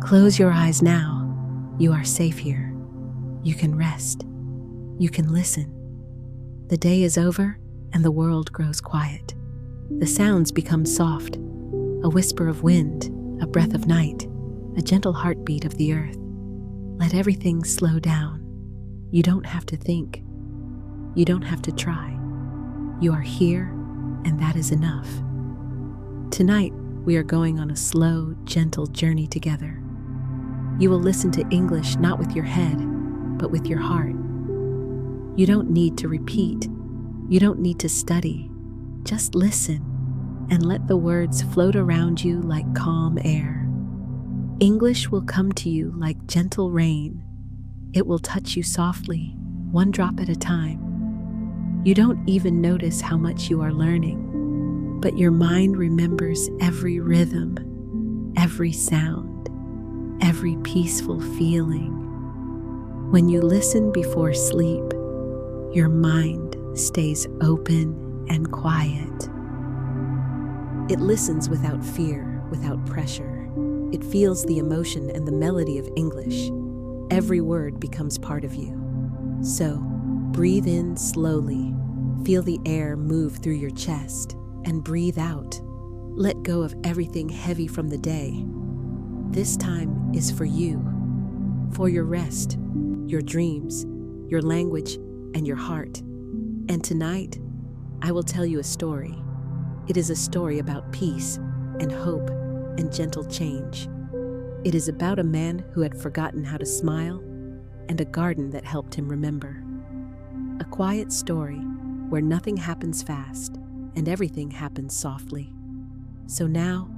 Close your eyes now. You are safe here. You can rest. You can listen. The day is over and the world grows quiet. The sounds become soft, a whisper of wind, a breath of night, a gentle heartbeat of the earth. Let everything slow down. You don't have to think. You don't have to try. You are here, and that is enough. Tonight, we are going on a slow, gentle journey together. You will listen to English not with your head, but with your heart. You don't need to repeat. You don't need to study. Just listen and let the words float around you like calm air. English will come to you like gentle rain. It will touch you softly, one drop at a time. You don't even notice how much you are learning, but your mind remembers every rhythm, every sound, every peaceful feeling. When you listen before sleep, your mind stays open and quiet. It listens without fear, without pressure. It feels the emotion and the melody of English. Every word becomes part of you. So, breathe in slowly. Feel the air move through your chest, and breathe out. Let go of everything heavy from the day. This time is for you, for your rest, your dreams, your language, and your heart. And tonight, I will tell you a story. It is a story about peace and hope and gentle change. It is about a man who had forgotten how to smile and a garden that helped him remember. A quiet story where nothing happens fast and everything happens softly. So now,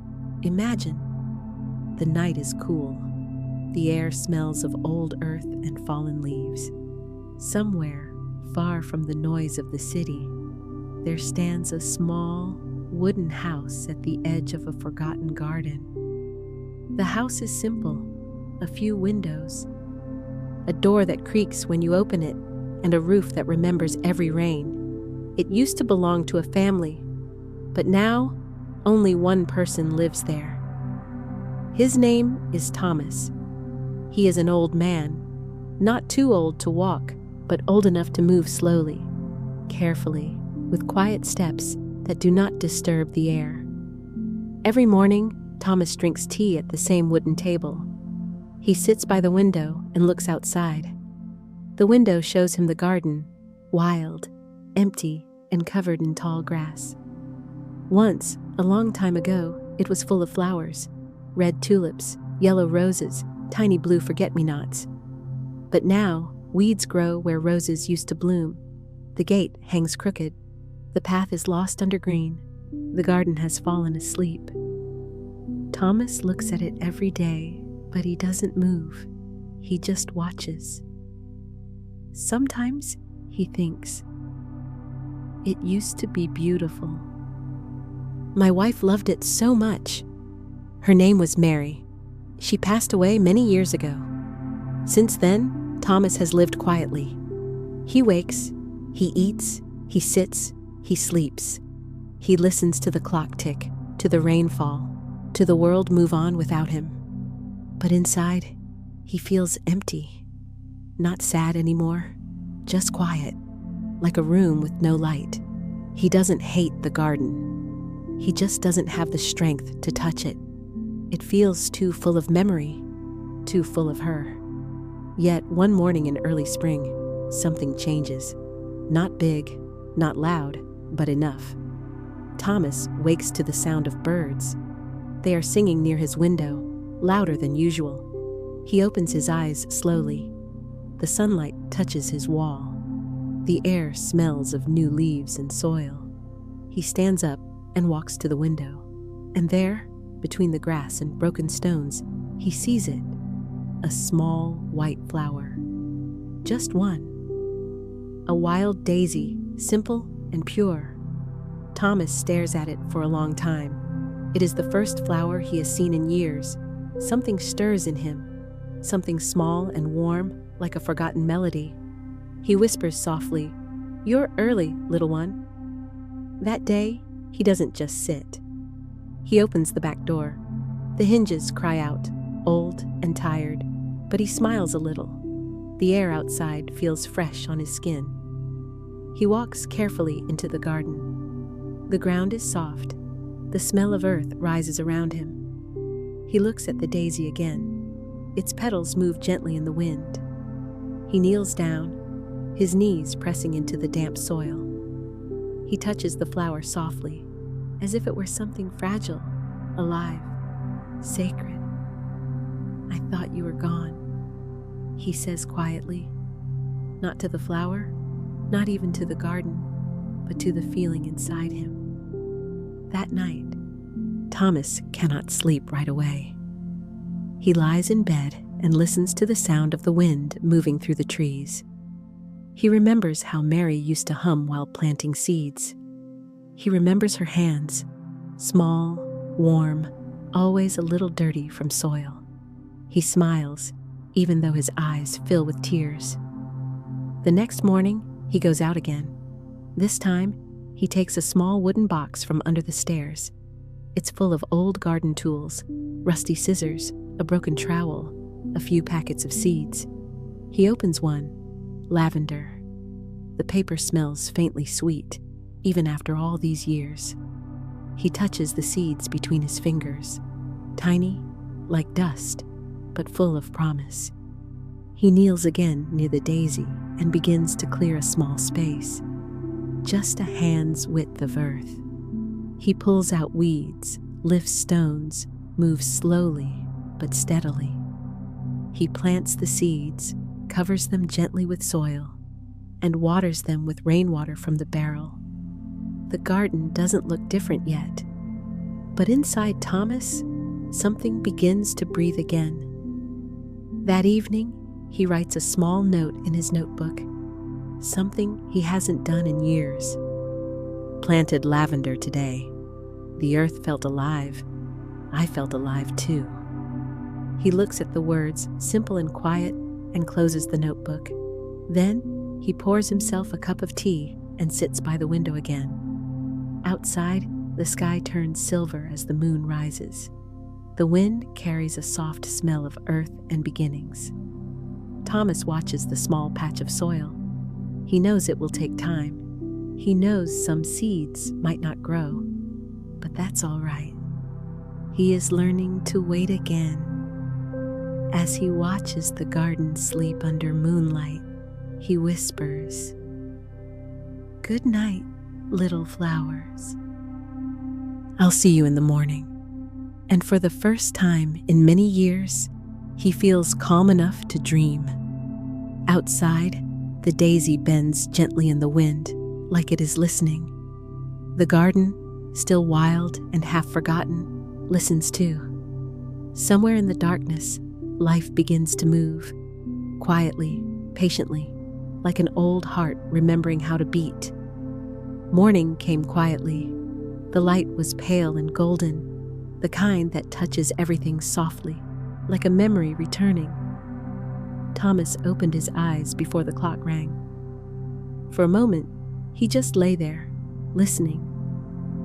imagine. The night is cool. The air smells of old earth and fallen leaves. Somewhere, far from the noise of the city, there stands a small, wooden house at the edge of a forgotten garden. The house is simple, a few windows, a door that creaks when you open it, and a roof that remembers every rain. It used to belong to a family, but now only one person lives there. His name is Thomas. He is an old man, not too old to walk, but old enough to move slowly, carefully, with quiet steps that do not disturb the air. Every morning, Thomas drinks tea at the same wooden table. He sits by the window and looks outside. The window shows him the garden, wild, empty, and covered in tall grass. Once, a long time ago, it was full of flowers, red tulips, yellow roses, tiny blue forget-me-nots. But now, weeds grow where roses used to bloom. The gate hangs crooked. The path is lost under green. The garden has fallen asleep. Thomas looks at it every day, but he doesn't move. He just watches. Sometimes he thinks, "It used to be beautiful. My wife loved it so much." Her name was Mary. She passed away many years ago. Since then, Thomas has lived quietly. He wakes, he eats, he sits, he sleeps. He listens to the clock tick, to the rain fall, to the world move on without him. But inside, he feels empty. Not sad anymore, just quiet, like a room with no light. He doesn't hate the garden. He just doesn't have the strength to touch it. It feels too full of memory, too full of her. Yet one morning in early spring, something changes. Not big, not loud, but enough. Thomas wakes to the sound of birds. They are singing near his window, louder than usual. He opens his eyes slowly. The sunlight touches his wall. The air smells of new leaves and soil. He stands up and walks to the window. And there, between the grass and broken stones, he sees it. A small white flower. Just one. A wild daisy, simple and pure. Thomas stares at it for a long time. It is the first flower he has seen in years. Something stirs in him. Something small and warm, like a forgotten melody. He whispers softly, "You're early, little one." That day, he doesn't just sit. He opens the back door. The hinges cry out. old and tired, but he smiles a little. The air outside feels fresh on his skin. He walks carefully into the garden. The ground is soft. The smell of earth rises around him. He looks at the daisy again. Its petals move gently in the wind. He kneels down, his knees pressing into the damp soil. He touches the flower softly, as if it were something fragile, alive, sacred. "I thought you were gone," he says quietly. Not to the flower, not even to the garden, but to the feeling inside him. That night, Thomas cannot sleep right away. He lies in bed and listens to the sound of the wind moving through the trees. He remembers how Mary used to hum while planting seeds. He remembers her hands, small, warm, always a little dirty from soil. He smiles, even though his eyes fill with tears. The next morning, he goes out again. This time, he takes a small wooden box from under the stairs. It's full of old garden tools, rusty scissors, a broken trowel, a few packets of seeds. He opens one, lavender. The paper smells faintly sweet, even after all these years. He touches the seeds between his fingers, tiny, like dust, but full of promise. He kneels again near the daisy and begins to clear a small space, just a hand's width of earth. He pulls out weeds, lifts stones, moves slowly but steadily. He plants the seeds, covers them gently with soil, and waters them with rainwater from the barrel. The garden doesn't look different yet, but inside Thomas, something begins to breathe again. That evening, he writes a small note in his notebook, something he hasn't done in years. "Planted lavender today. The earth felt alive. I felt alive too." He looks at the words, simple and quiet, and closes the notebook. Then, he pours himself a cup of tea and sits by the window again. Outside, the sky turns silver as the moon rises. The wind carries a soft smell of earth and beginnings. Thomas watches the small patch of soil. He knows it will take time. He knows some seeds might not grow, but that's all right. He is learning to wait again. As he watches the garden sleep under moonlight, he whispers, "Good night, little flowers. I'll see you in the morning." And for the first time in many years, he feels calm enough to dream. Outside, the daisy bends gently in the wind, like it is listening. The garden, still wild and half forgotten, listens too. Somewhere in the darkness, life begins to move, quietly, patiently, like an old heart remembering how to beat. Morning came quietly. The light was pale and golden, the kind that touches everything softly, like a memory returning. Thomas opened his eyes before the clock rang. For a moment, he just lay there, listening.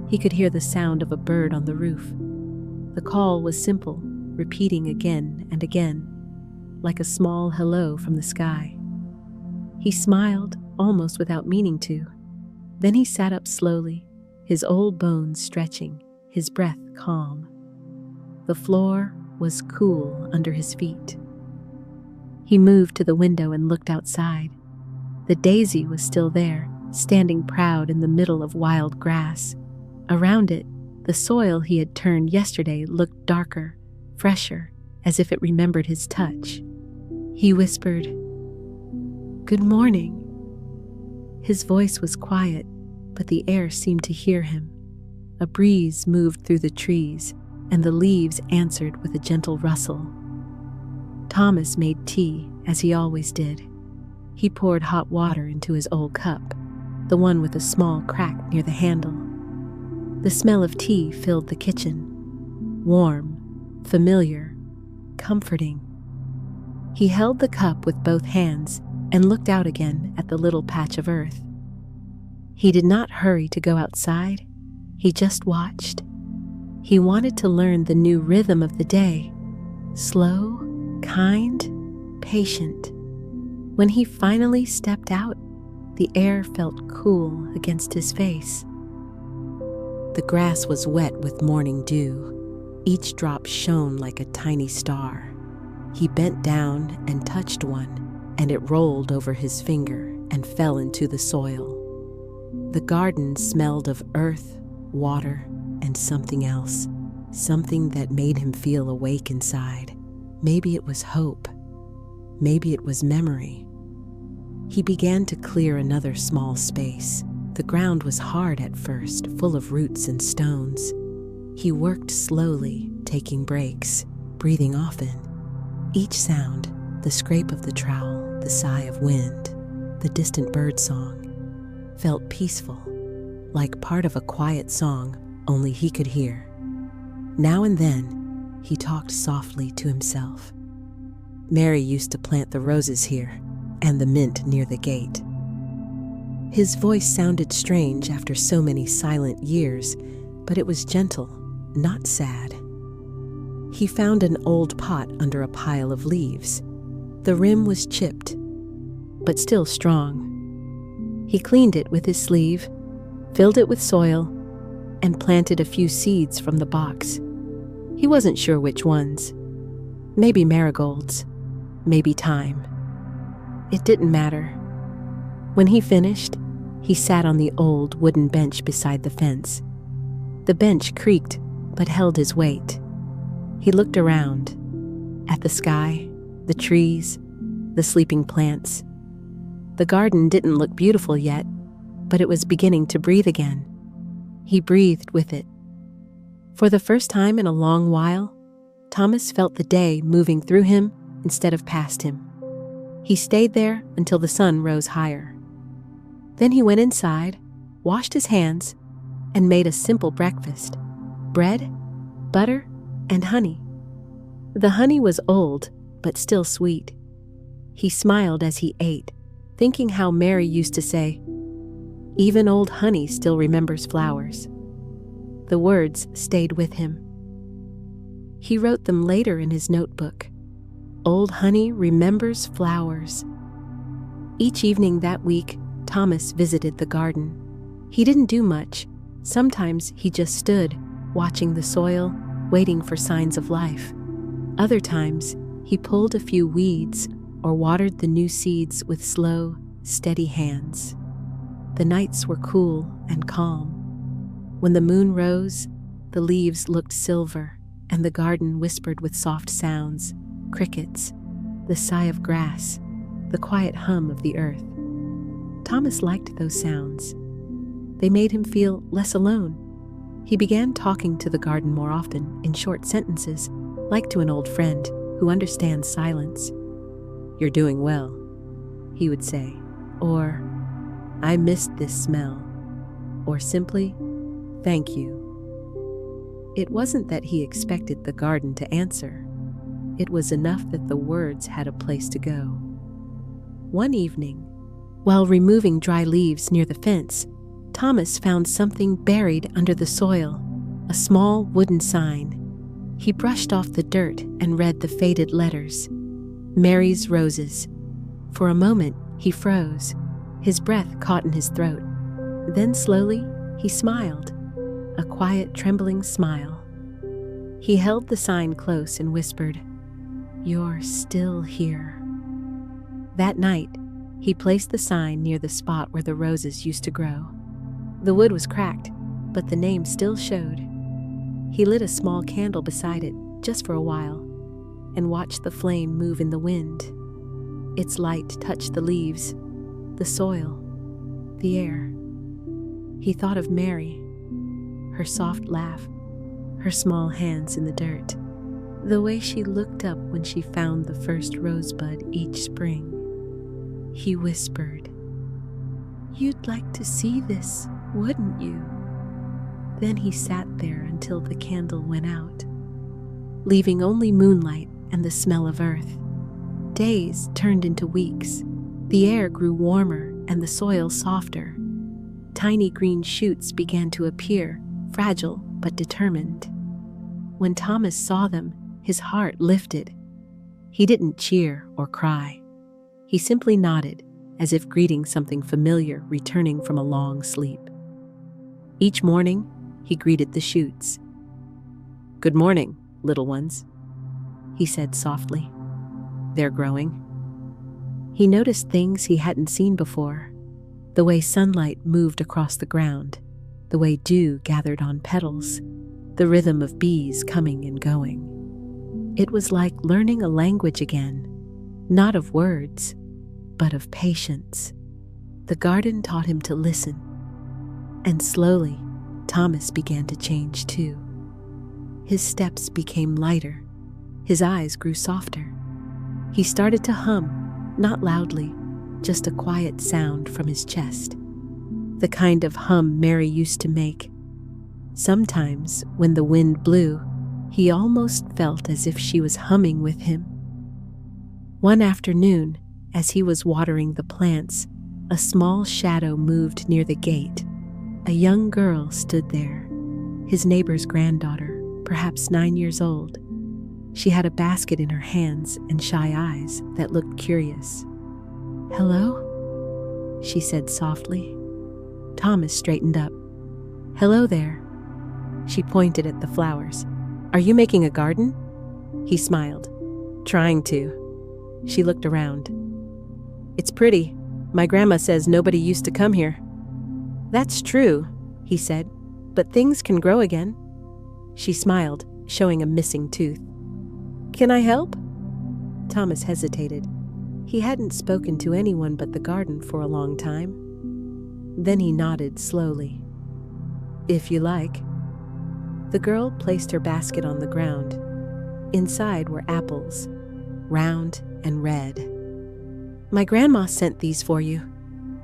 He could hear the sound of a bird on the roof. The call was simple, repeating again and again, like a small hello from the sky. He smiled, almost without meaning to. Then he sat up slowly, his old bones stretching, his breath calm. The floor was cool under his feet. He moved to the window and looked outside. The daisy was still there, standing proud in the middle of wild grass. Around it, the soil he had turned yesterday looked darker, fresher, as if it remembered his touch. He whispered, "Good morning." His voice was quiet, but the air seemed to hear him. A breeze moved through the trees, and the leaves answered with a gentle rustle. Thomas made tea, as he always did. He poured hot water into his old cup, the one with a small crack near the handle. The smell of tea filled the kitchen, warm, familiar, comforting. He held the cup with both hands and looked out again at the little patch of earth. He did not hurry to go outside. He just watched. He wanted to learn the new rhythm of the day, slow, kind, patient. When he finally stepped out, the air felt cool against his face. The grass was wet with morning dew. Each drop shone like a tiny star. He bent down and touched one, and it rolled over his finger and fell into the soil. The garden smelled of earth, water, and something else, something that made him feel awake inside. Maybe it was hope. Maybe it was memory. He began to clear another small space. The ground was hard at first, full of roots and stones. He worked slowly, taking breaks, breathing often. Each sound, the scrape of the trowel, the sigh of wind, the distant bird song, felt peaceful, like part of a quiet song only he could hear. Now and then, he talked softly to himself. Mary used to plant the roses here, and the mint near the gate. His voice sounded strange after so many silent years, but it was gentle, not sad. He found an old pot under a pile of leaves. The rim was chipped, but still strong. He cleaned it with his sleeve, filled it with soil, and planted a few seeds from the box. He wasn't sure which ones. Maybe marigolds, maybe thyme. It didn't matter. When he finished, he sat on the old wooden bench beside the fence. The bench creaked, but held his weight. He looked around, at the sky, the trees, the sleeping plants. The garden didn't look beautiful yet, but it was beginning to breathe again. He breathed with it. For the first time in a long while, Thomas felt the day moving through him instead of past him. He stayed there until the sun rose higher. Then he went inside, washed his hands, and made a simple breakfast: bread, butter, and honey. The honey was old, but still sweet. He smiled as he ate, thinking how Mary used to say, "Even old honey still remembers flowers." The words stayed with him. He wrote them later in his notebook. Old honey remembers flowers. Each evening that week, Thomas visited the garden. He didn't do much. Sometimes he just stood, watching the soil, waiting for signs of life. Other times, he pulled a few weeds or watered the new seeds with slow, steady hands. The nights were cool and calm. When the moon rose, the leaves looked silver, and the garden whispered with soft sounds: crickets, the sigh of grass, the quiet hum of the earth. Thomas liked those sounds. They made him feel less alone. He began talking to the garden more often in short sentences, like to an old friend who understands silence. "You're doing well," he would say, or "I missed this smell," or simply, "Thank you." It wasn't that he expected the garden to answer. It was enough that the words had a place to go. One evening, while removing dry leaves near the fence, Thomas found something buried under the soil, a small wooden sign. He brushed off the dirt and read the faded letters: Mary's Roses. For a moment, he froze. His breath caught in his throat. Then slowly, he smiled, a quiet, trembling smile. He held the sign close and whispered, "You're still here." That night, he placed the sign near the spot where the roses used to grow. The wood was cracked, but the name still showed. He lit a small candle beside it, just for a while, and watched the flame move in the wind. Its light touched the leaves, the soil, the air. He thought of Mary, her soft laugh, her small hands in the dirt, the way she looked up when she found the first rosebud each spring. He whispered, "You'd like to see this, wouldn't you?" Then he sat there until the candle went out, leaving only moonlight and the smell of earth. Days turned into weeks. The air grew warmer and the soil softer. Tiny green shoots began to appear, fragile but determined. When Thomas saw them, His heart lifted. He didn't cheer or cry. He simply nodded, as if greeting something familiar returning from a long sleep. Each morning, he greeted the shoots. "Good morning, little ones," he said softly. "They're growing." He noticed things he hadn't seen before. The way sunlight moved across the ground, the way dew gathered on petals, the rhythm of bees coming and going. It was like learning a language again, not of words, but of patience. The garden taught him to listen. And slowly, Thomas began to change too. His steps became lighter. His eyes grew softer. He started to hum, not loudly, just a quiet sound from his chest. The kind of hum Mary used to make. Sometimes, when the wind blew, he almost felt as if she was humming with him. One afternoon, as he was watering the plants, a small shadow moved near the gate. A young girl stood there, his neighbor's granddaughter, perhaps 9 years old. She had a basket in her hands and shy eyes that looked curious. "Hello?" she said softly. Thomas straightened up. "Hello there." She pointed at the flowers. "Are you making a garden?" He smiled. "Trying to." She looked around. "It's pretty. My grandma says nobody used to come here." "That's true," he said, "but things can grow again." She smiled, showing a missing tooth. "Can I help?" Thomas hesitated. He hadn't spoken to anyone but the garden for a long time. Then he nodded slowly. "If you like." The girl placed her basket on the ground. Inside were apples, round and red. "My grandma sent these for you,"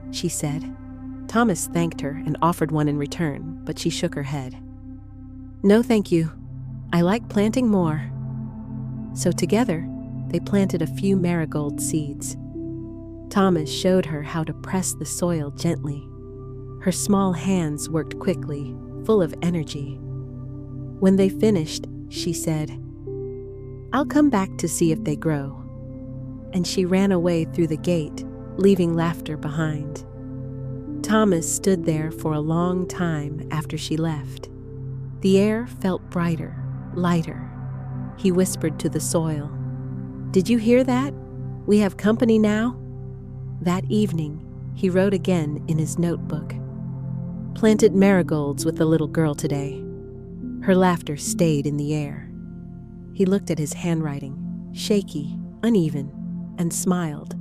she said. Thomas thanked her and offered one in return, but she shook her head. "No, thank you. I like planting more." So together, they planted a few marigold seeds. Thomas showed her how to press the soil gently. Her small hands worked quickly, full of energy. When they finished, she said, "I'll come back to see if they grow." And she ran away through the gate, leaving laughter behind. Thomas stood there for a long time after she left. The air felt brighter, lighter. He whispered to the soil, "Did you hear that? We have company now." That evening, he wrote again in his notebook. "Planted marigolds with the little girl today." Her laughter stayed in the air. He looked at his handwriting, shaky, uneven, and smiled.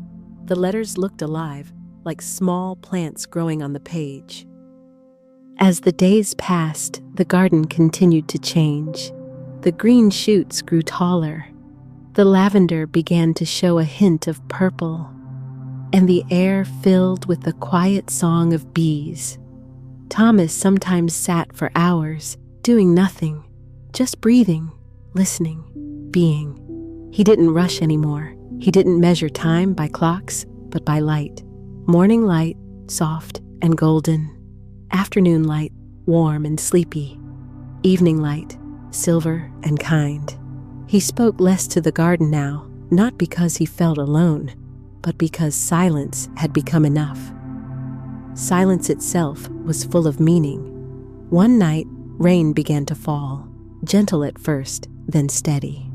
The letters looked alive, like small plants growing on the page. As the days passed, the garden continued to change. The green shoots grew taller. The lavender began to show a hint of purple, and the air filled with the quiet song of bees. Thomas sometimes sat for hours, doing nothing, just breathing, listening, being. He didn't rush anymore. He didn't measure time by clocks, but by light. Morning light, soft and golden. Afternoon light, warm and sleepy. Evening light, silver and kind. He spoke less to the garden now, not because he felt alone, but because silence had become enough. Silence itself was full of meaning. One night, rain began to fall, gentle at first, then steady.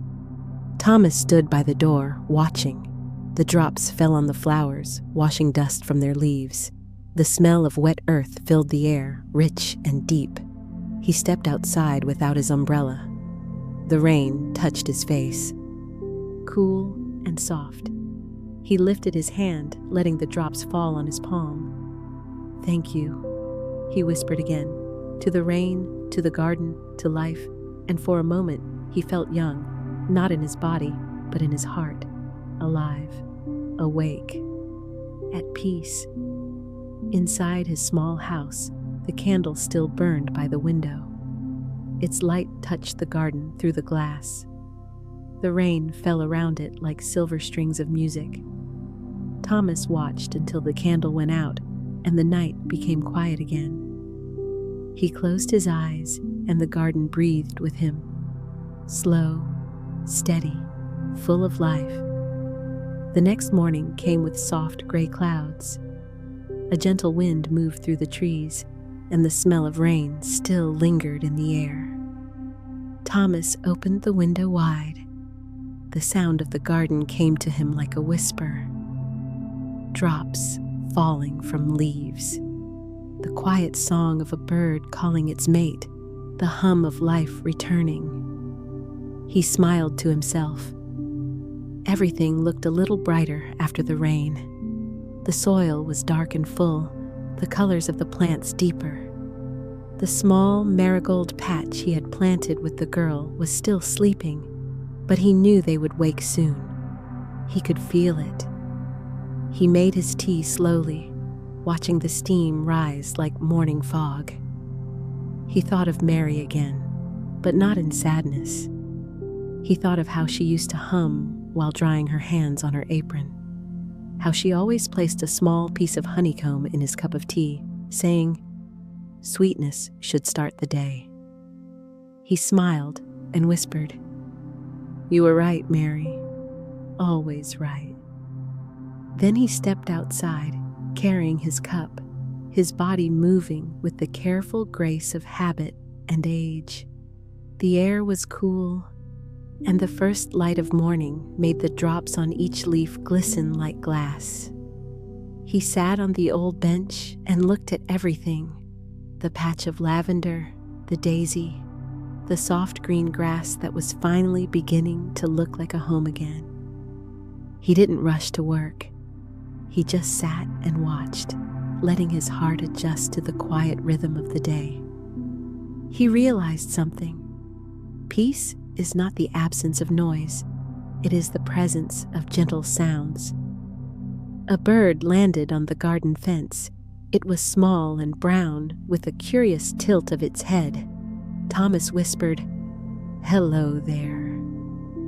Thomas stood by the door, watching. The drops fell on the flowers, washing dust from their leaves. The smell of wet earth filled the air, rich and deep. He stepped outside without his umbrella. The rain touched his face, cool and soft. He lifted his hand, letting the drops fall on his palm. "Thank you," he whispered again, to the rain, to the garden, to life, and for a moment he felt young, not in his body, but in his heart, alive, awake, at peace. Inside his small house, the candle still burned by the window. Its light touched the garden through the glass. The rain fell around it like silver strings of music. Thomas watched until the candle went out and the night became quiet again. He closed his eyes and the garden breathed with him. Slow, steady, full of life. The next morning came with soft gray clouds. A gentle wind moved through the trees, and the smell of rain still lingered in the air. Thomas opened the window wide. The sound of the garden came to him like a whisper. Drops falling from leaves. The quiet song of a bird calling its mate. The hum of life returning. He smiled to himself. Everything looked a little brighter after the rain. The soil was dark and full, the colors of the plants deeper. The small marigold patch he had planted with the girl was still sleeping, but he knew they would wake soon. He could feel it. He made his tea slowly, watching the steam rise like morning fog. He thought of Mary again, but not in sadness. He thought of how she used to hum while drying her hands on her apron, how she always placed a small piece of honeycomb in his cup of tea, saying, "Sweetness should start the day." He smiled and whispered, "You were right, Mary, always right." Then he stepped outside, carrying his cup, his body moving with the careful grace of habit and age. The air was cool, and the first light of morning made the drops on each leaf glisten like glass. He sat on the old bench and looked at everything: the patch of lavender, the daisy, the soft green grass that was finally beginning to look like a home again. He didn't rush to work. He just sat and watched, letting his heart adjust to the quiet rhythm of the day. He realized something. Peace is not the absence of noise. It is the presence of gentle sounds. A bird landed on the garden fence. It was small and brown, with a curious tilt of its head. Thomas whispered, "Hello there."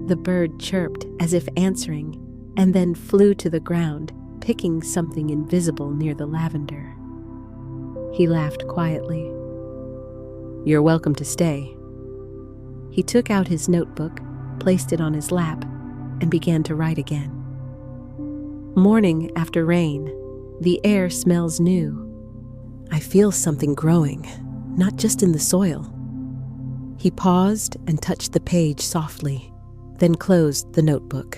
The bird chirped as if answering, and then flew to the ground, picking something invisible near the lavender. He laughed quietly. "You're welcome to stay." He took out his notebook, placed it on his lap, and began to write again. Morning after rain, the air smells new. I feel something growing, not just in the soil. He paused and touched the page softly, then closed the notebook.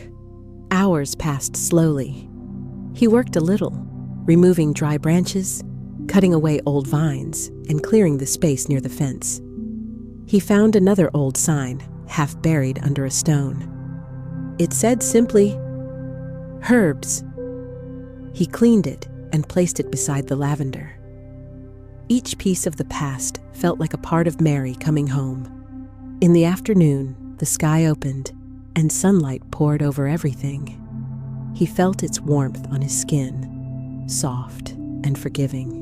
Hours passed slowly. He worked a little, removing dry branches, cutting away old vines, and clearing the space near the fence. He found another old sign, half buried under a stone. It said simply, "Herbs." He cleaned it and placed it beside the lavender. Each piece of the past felt like a part of Mary coming home. In the afternoon, the sky opened, and sunlight poured over everything. He felt its warmth on his skin, soft and forgiving.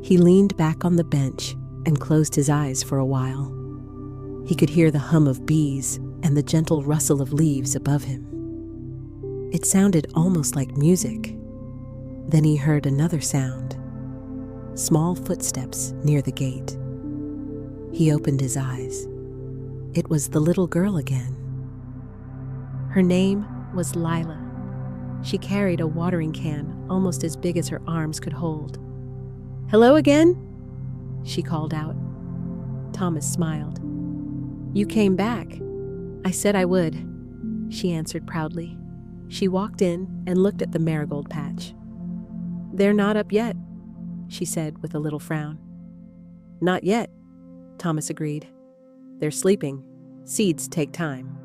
He leaned back on the bench and closed his eyes for a while. He could hear the hum of bees and the gentle rustle of leaves above him. It sounded almost like music. Then he heard another sound, small footsteps near the gate. He opened his eyes. It was the little girl again. Her name was Lila. She carried a watering can almost as big as her arms could hold. "Hello again?" she called out. Thomas smiled. "You came back. I said I would," she answered proudly. She walked in and looked at the marigold patch. "They're not up yet," she said with a little frown. "Not yet," Thomas agreed. "They're sleeping. Seeds take time."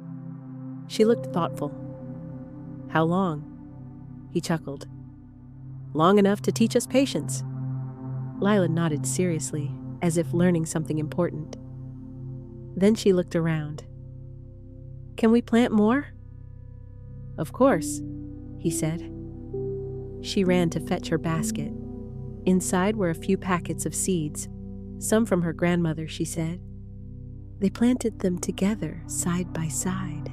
She looked thoughtful. "How long?" He chuckled. "Long enough to teach us patience." Lila nodded seriously, as if learning something important. Then she looked around. "Can we plant more?" "Of course," he said. She ran to fetch her basket. Inside were a few packets of seeds, some from her grandmother, she said. They planted them together, side by side.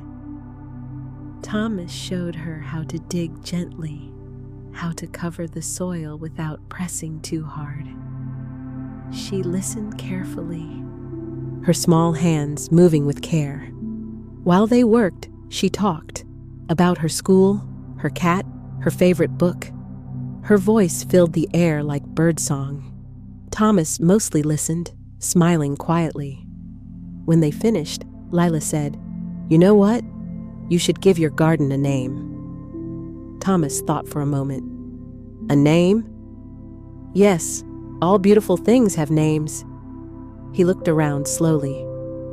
Thomas showed her how to dig gently, how to cover the soil without pressing too hard. She listened carefully, her small hands moving with care. While they worked, she talked about her school, her cat, her favorite book. Her voice filled the air like birdsong. Thomas mostly listened, smiling quietly. When they finished, Lila said, "You know what? You should give your garden a name." Thomas thought for a moment. "A name?" "Yes, all beautiful things have names." He looked around slowly.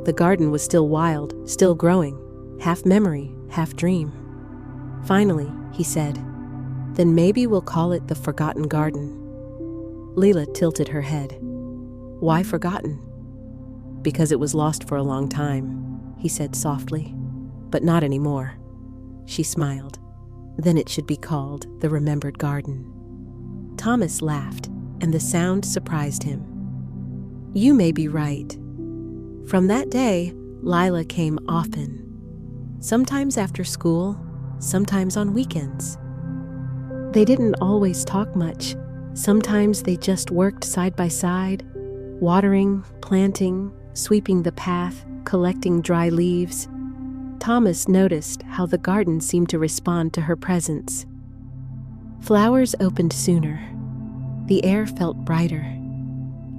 The garden was still wild, still growing, half memory, half dream. Finally, he said, "Then maybe we'll call it the Forgotten Garden." Leela tilted her head. "Why forgotten?" "Because it was lost for a long time," he said softly. "But not anymore." She smiled. "Then it should be called the Remembered Garden." Thomas laughed, and the sound surprised him. "You may be right." From that day, Lila came often. Sometimes after school, sometimes on weekends. They didn't always talk much. Sometimes they just worked side by side, watering, planting, sweeping the path, collecting dry leaves. Thomas noticed how the garden seemed to respond to her presence. Flowers opened sooner. The air felt brighter.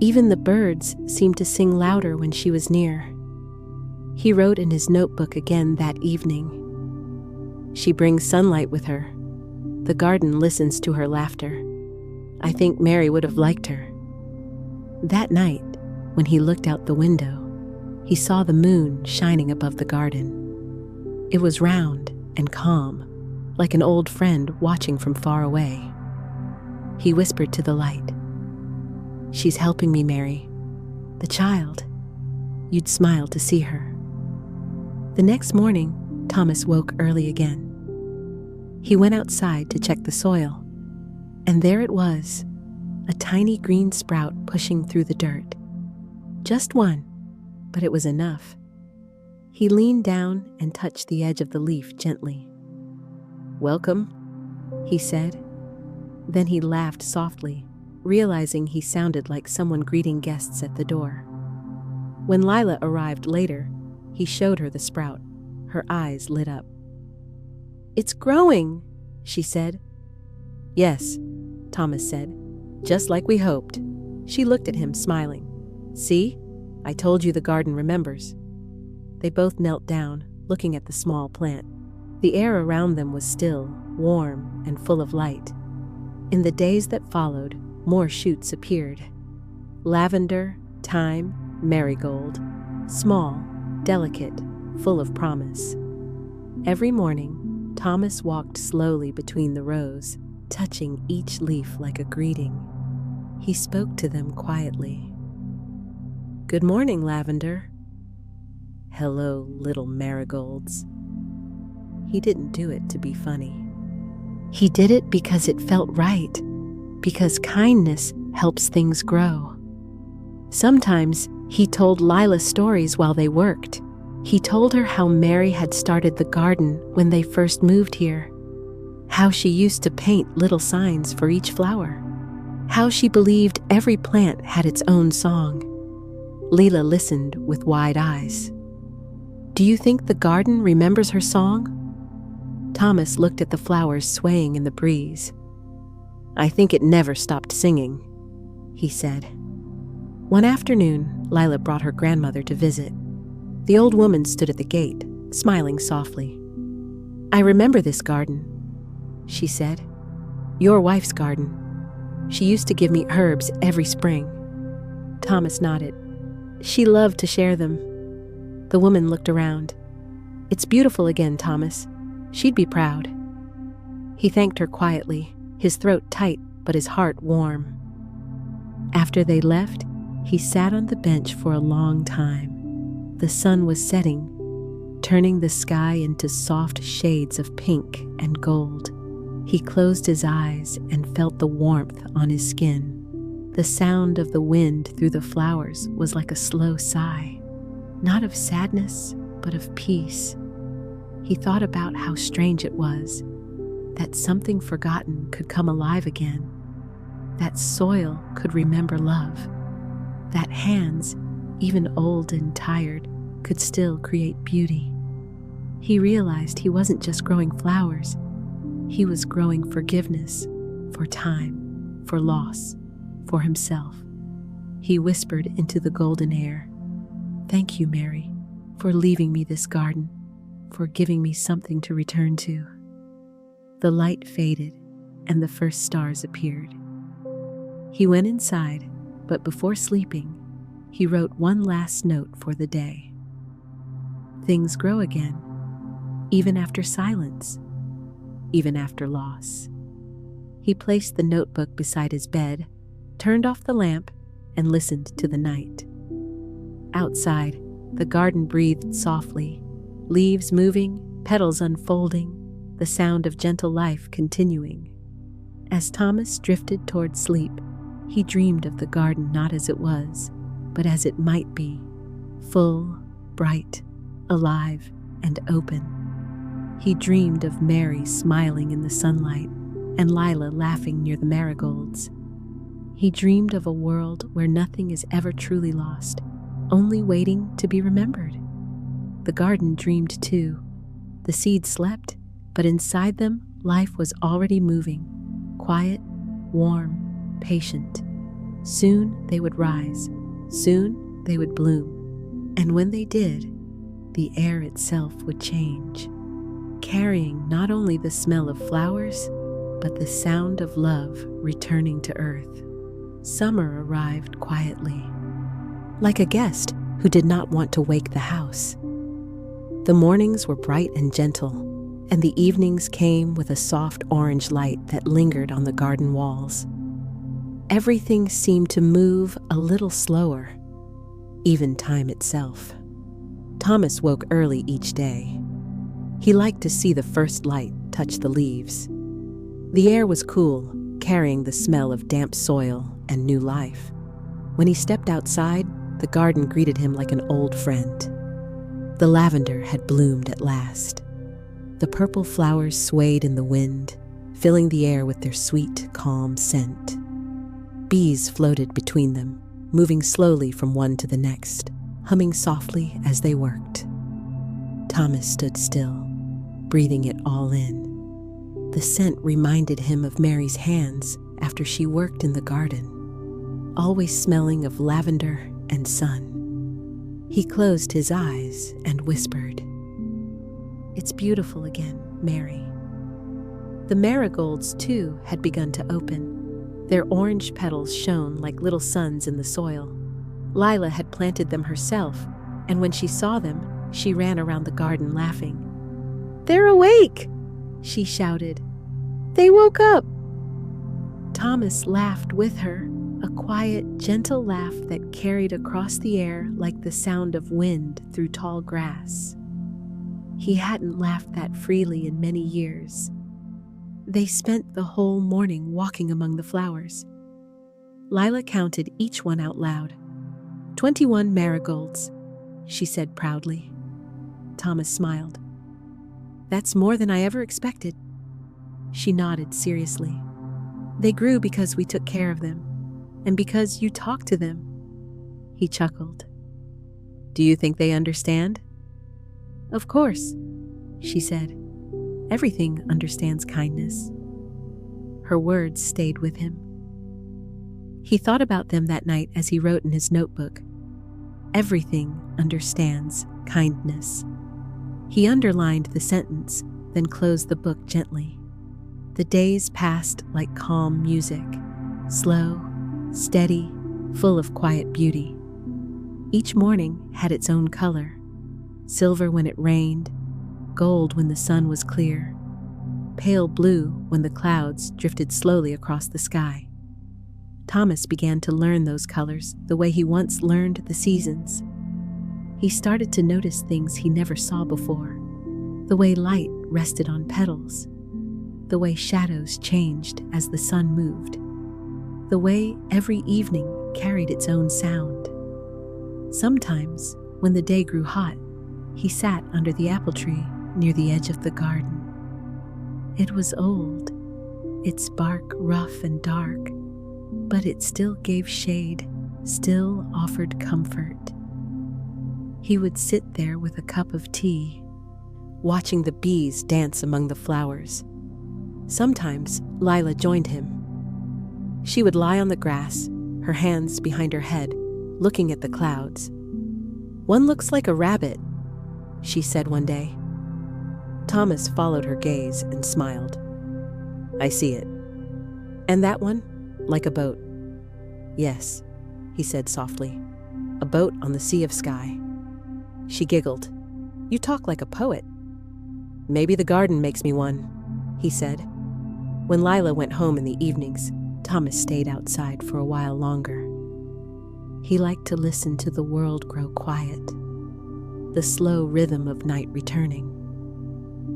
Even the birds seemed to sing louder when she was near. He wrote in his notebook again that evening. "She brings sunlight with her. The garden listens to her laughter. I think Mary would have liked her." That night, when he looked out the window, he saw the moon shining above the garden. It was round and calm, like an old friend watching from far away. He whispered to the light, "She's helping me, Mary. The child. You'd smile to see her." The next morning, Thomas woke early again. He went outside to check the soil, and there it was, a tiny green sprout pushing through the dirt. Just one, but it was enough. He leaned down and touched the edge of the leaf gently. "Welcome," he said. Then he laughed softly, realizing he sounded like someone greeting guests at the door. When Lila arrived later, he showed her the sprout. Her eyes lit up. "It's growing," she said. "Yes," Thomas said, "just like we hoped." She looked at him, smiling. "See? I told you the garden remembers." They both knelt down, looking at the small plant. The air around them was still, warm, and full of light. In the days that followed, more shoots appeared. Lavender, thyme, marigold. Small, delicate, full of promise. Every morning, Thomas walked slowly between the rows, touching each leaf like a greeting. He spoke to them quietly. "Good morning, Lavender." "Hello, little marigolds." He didn't do it to be funny. He did it because it felt right, because kindness helps things grow. Sometimes he told Lila stories while they worked. He told her how Mary had started the garden when they first moved here, how she used to paint little signs for each flower, how she believed every plant had its own song. Leela listened with wide eyes. "Do you think the garden remembers her song?" Thomas looked at the flowers swaying in the breeze. "I think it never stopped singing," he said. One afternoon, Lila brought her grandmother to visit. The old woman stood at the gate, smiling softly. "I remember this garden," she said. "Your wife's garden. She used to give me herbs every spring." Thomas nodded. She loved to share them. The woman looked around. "It's beautiful again, Thomas. She'd be proud." He thanked her quietly, his throat tight but his heart warm. After they left, he sat on the bench for a long time. The sun was setting, turning the sky into soft shades of pink and gold. He closed his eyes and felt the warmth on his skin. The sound of the wind through the flowers was like a slow sigh, not of sadness, but of peace. He thought about how strange it was that something forgotten could come alive again, that soil could remember love, that hands, even old and tired, could still create beauty. He realized he wasn't just growing flowers, he was growing forgiveness for time, for loss, for himself. He whispered into the golden air, "Thank you, Mary, for leaving me this garden, for giving me something to return to." The light faded, and the first stars appeared. He went inside, but before sleeping, he wrote one last note for the day. Things grow again, even after silence, even after loss. He placed the notebook beside his bed, turned off the lamp, and listened to the night. Outside, the garden breathed softly, leaves moving, petals unfolding, the sound of gentle life continuing. As Thomas drifted toward sleep, he dreamed of the garden not as it was, but as it might be, full, bright, alive, and open. He dreamed of Mary smiling in the sunlight and Lila laughing near the marigolds. He dreamed of a world where nothing is ever truly lost, only waiting to be remembered. The garden dreamed too. The seeds slept, but inside them life was already moving, quiet, warm, patient. Soon they would rise, soon they would bloom, and when they did, the air itself would change, carrying not only the smell of flowers, but the sound of love returning to earth. Summer arrived quietly, like a guest who did not want to wake the house. The mornings were bright and gentle, and the evenings came with a soft orange light that lingered on the garden walls. Everything seemed to move a little slower, even time itself. Thomas woke early each day. He liked to see the first light touch the leaves. The air was cool, carrying the smell of damp soil and new life. When he stepped outside, the garden greeted him like an old friend. The lavender had bloomed at last. The purple flowers swayed in the wind, filling the air with their sweet, calm scent. Bees floated between them, moving slowly from one to the next, humming softly as they worked. Thomas stood still, breathing it all in. The scent reminded him of Mary's hands after she worked in the garden, always smelling of lavender and sun. He closed his eyes and whispered, "It's beautiful again, Mary." The marigolds, too, had begun to open. Their orange petals shone like little suns in the soil. Lila had planted them herself, and when she saw them, she ran around the garden laughing. "They're awake!" she shouted. "They woke up!" Thomas laughed with her, a quiet, gentle laugh that carried across the air like the sound of wind through tall grass. He hadn't laughed that freely in many years. They spent the whole morning walking among the flowers. Lila counted each one out loud. 21 marigolds, she said proudly. Thomas smiled. "That's more than I ever expected." She nodded seriously. "They grew because we took care of them, and because you talked to them." He chuckled. "Do you think they understand?" "Of course," she said. "Everything understands kindness." Her words stayed with him. He thought about them that night as he wrote in his notebook, "Everything understands kindness." He underlined the sentence, then closed the book gently. The days passed like calm music, slow, steady, full of quiet beauty. Each morning had its own color, silver when it rained, gold when the sun was clear, pale blue when the clouds drifted slowly across the sky. Thomas began to learn those colors the way he once learned the seasons. He started to notice things he never saw before, the way light rested on petals, the way shadows changed as the sun moved, the way every evening carried its own sound. Sometimes, when the day grew hot, he sat under the apple tree near the edge of the garden. It was old, its bark rough and dark, but it still gave shade, still offered comfort. He would sit there with a cup of tea, watching the bees dance among the flowers. Sometimes Lila joined him. She would lie on the grass, her hands behind her head, looking at the clouds. "One looks like a rabbit," she said one day. Thomas followed her gaze and smiled. "I see it." "And that one? Like a boat." "Yes," he said softly. "A boat on the sea of sky." She giggled. "You talk like a poet." "Maybe the garden makes me one," he said. When Lila went home in the evenings, Thomas stayed outside for a while longer. He liked to listen to the world grow quiet, the slow rhythm of night returning.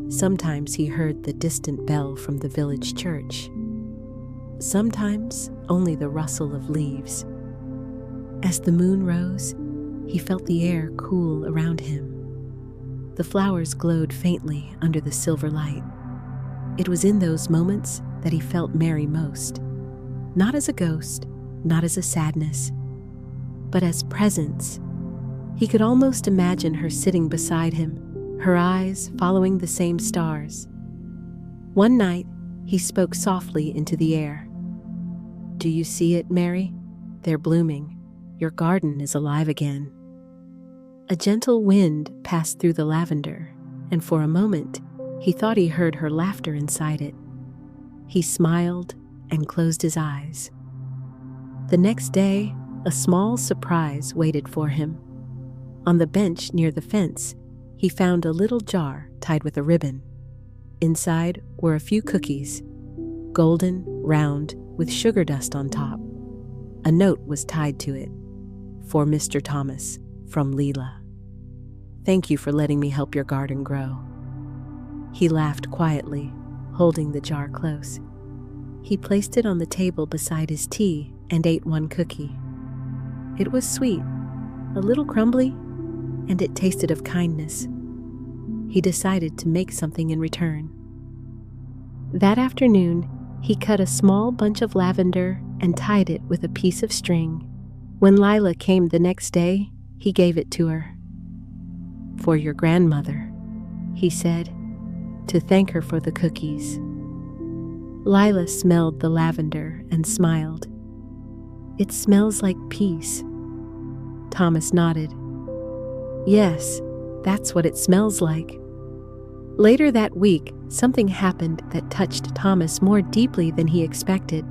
Sometimes he heard the distant bell from the village church. Sometimes only the rustle of leaves. As the moon rose, he felt the air cool around him. The flowers glowed faintly under the silver light. It was in those moments that he felt Mary most. Not as a ghost, not as a sadness, but as presence. He could almost imagine her sitting beside him, her eyes following the same stars. One night, he spoke softly into the air. "Do you see it, Mary? They're blooming. Your garden is alive again." A gentle wind passed through the lavender, and for a moment, he thought he heard her laughter inside it. He smiled and closed his eyes. The next day, a small surprise waited for him. On the bench near the fence, he found a little jar tied with a ribbon. Inside were a few cookies, golden, round, with sugar dust on top. A note was tied to it. "For Mr. Thomas, from Leela. Thank you for letting me help your garden grow." He laughed quietly, holding the jar close. He placed it on the table beside his tea and ate one cookie. It was sweet, a little crumbly, and it tasted of kindness. He decided to make something in return. That afternoon, he cut a small bunch of lavender and tied it with a piece of string. When Lila came the next day, he gave it to her. "For your grandmother," he said, to thank her for the cookies. Lila smelled the lavender and smiled. "It smells like peace." Thomas nodded. "Yes, that's what it smells like." Later that week, something happened that touched Thomas more deeply than he expected.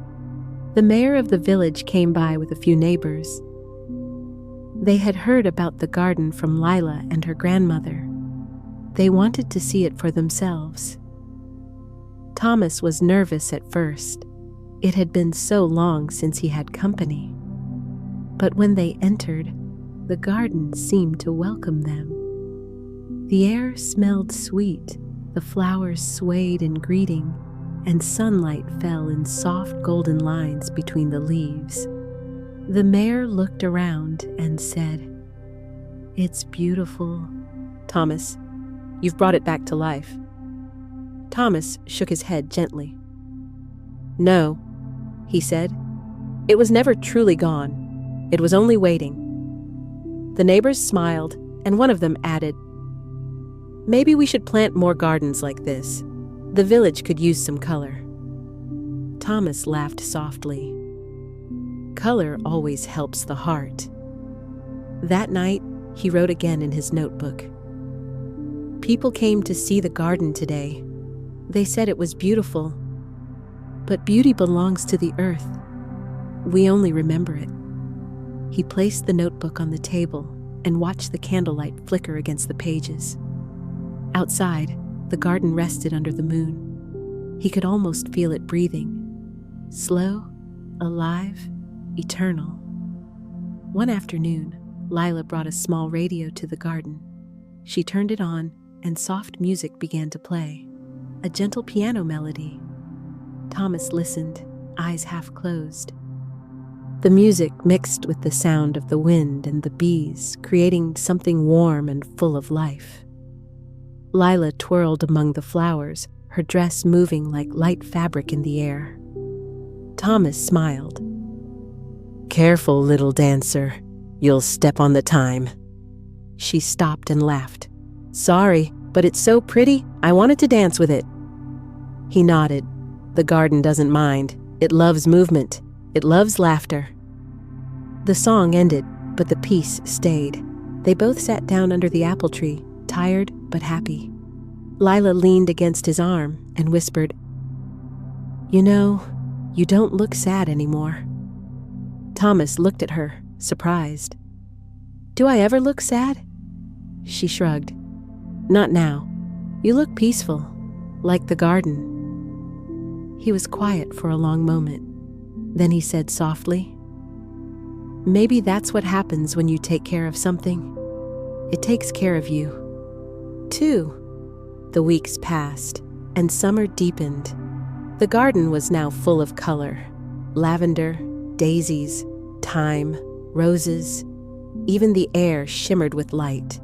The mayor of the village came by with a few neighbors. They had heard about the garden from Lila and her grandmother. They wanted to see it for themselves. Thomas was nervous at first. It had been so long since he had company. But when they entered, the garden seemed to welcome them. The air smelled sweet, the flowers swayed in greeting, and sunlight fell in soft golden lines between the leaves. The mayor looked around and said, "It's beautiful." "Thomas, you've brought it back to life." Thomas shook his head gently. "No," he said. "It was never truly gone. It was only waiting." The neighbors smiled, and one of them added, "Maybe we should plant more gardens like this. The village could use some color." Thomas laughed softly. Color always helps the heart. That night, he wrote again in his notebook. "People came to see the garden today. They said it was beautiful. But beauty belongs to the earth. We only remember it." He placed the notebook on the table and watched the candlelight flicker against the pages. Outside, the garden rested under the moon. He could almost feel it breathing. Slow, alive, eternal. One afternoon, Lila brought a small radio to the garden. She turned it on, and soft music began to play. A gentle piano melody. Thomas listened, eyes half closed. The music mixed with the sound of the wind and the bees, creating something warm and full of life. Lila twirled among the flowers, her dress moving like light fabric in the air. Thomas smiled. "Careful, little dancer. You'll step on the thyme." She stopped and laughed. "Sorry, But it's so pretty, I wanted to dance with it." He nodded. The garden doesn't mind. It loves movement. It loves laughter. The song ended, but the peace stayed. They both sat down under the apple tree, tired but happy. Lila leaned against his arm and whispered, "You know, you don't look sad anymore." Thomas looked at her, surprised. "Do I ever look sad?" She shrugged. "Not now. You look peaceful, like the garden." He was quiet for a long moment. Then he said softly, "Maybe that's what happens when you take care of something. It takes care of you, too." The weeks passed, and summer deepened. The garden was now full of color. Lavender, daisies, thyme, roses. Even the air shimmered with light.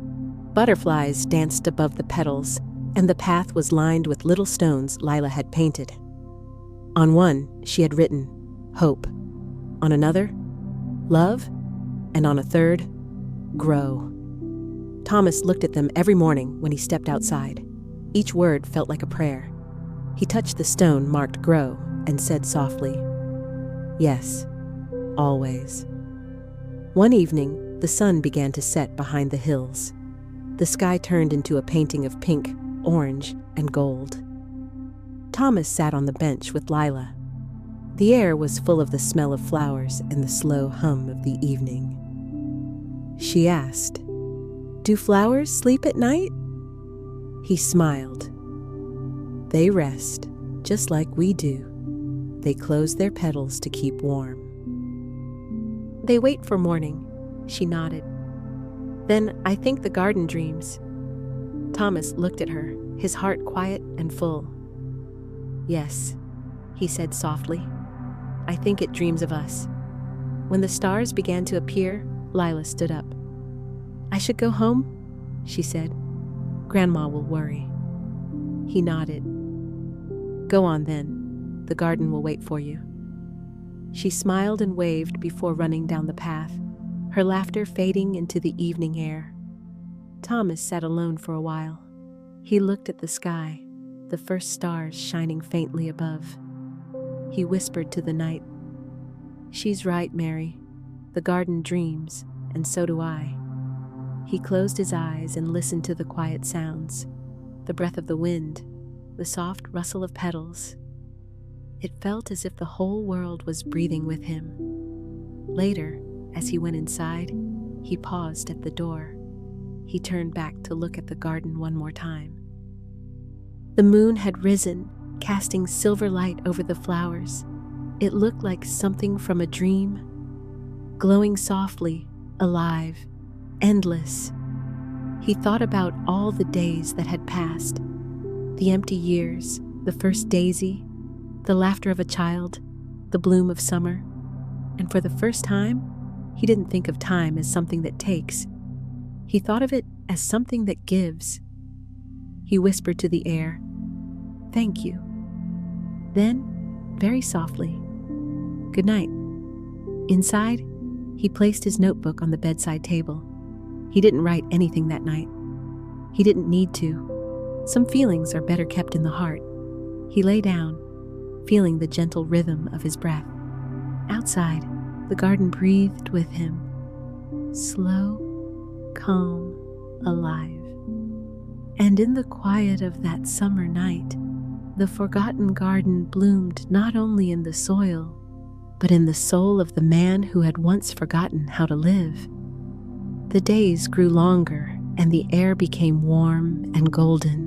Butterflies danced above the petals, and the path was lined with little stones Lila had painted. On one, she had written, "Hope." On another, "Love." And on a third, "Grow." Thomas looked at them every morning when he stepped outside. Each word felt like a prayer. He touched the stone marked "Grow" and said softly, "Yes, always." One evening, the sun began to set behind the hills. The sky turned into a painting of pink, orange, and gold. Thomas sat on the bench with Lila. The air was full of the smell of flowers and the slow hum of the evening. She asked, "Do flowers sleep at night?" He smiled. "They rest, just like we do. They close their petals to keep warm." "They wait for morning," she nodded. "Then I think the garden dreams." Thomas looked at her, his heart quiet and full. "Yes," he said softly. "I think it dreams of us." When the stars began to appear, Lila stood up. "I should go home," she said. "Grandma will worry." He nodded. "Go on then. The garden will wait for you." She smiled and waved before running down the path, her laughter fading into the evening air. Thomas sat alone for a while. He looked at the sky, the first stars shining faintly above. He whispered to the night, "She's right, Mary. The garden dreams, and so do I." He closed his eyes and listened to the quiet sounds, the breath of the wind, the soft rustle of petals. It felt as if the whole world was breathing with him. Later, as he went inside, he paused at the door. He turned back to look at the garden one more time. The moon had risen, casting silver light over the flowers. It looked like something from a dream, glowing softly, alive, endless. He thought about all the days that had passed, the empty years, the first daisy, the laughter of a child, the bloom of summer. And for the first time, he didn't think of time as something that takes. He thought of it as something that gives. He whispered to the air, "Thank you." Then, very softly, "Good night." Inside, he placed his notebook on the bedside table. He didn't write anything that night. He didn't need to. Some feelings are better kept in the heart. He lay down, feeling the gentle rhythm of his breath. Outside, the garden breathed with him, slow, calm, alive. And in the quiet of that summer night, the forgotten garden bloomed not only in the soil, but in the soul of the man who had once forgotten how to live. The days grew longer, and the air became warm and golden.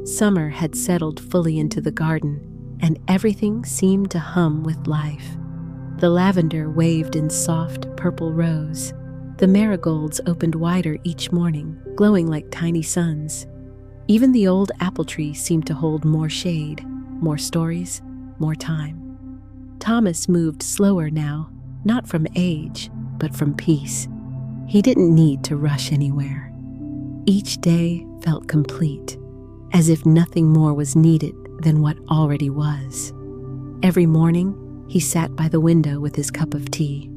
Summer had settled fully into the garden, and everything seemed to hum with life. The lavender waved in soft purple rose. The marigolds opened wider each morning, glowing like tiny suns. Even the old apple tree seemed to hold more shade, more stories, more time. Thomas moved slower now, not from age, but from peace. He didn't need to rush anywhere. Each day felt complete, as if nothing more was needed than what already was. Every morning, he sat by the window with his cup of tea.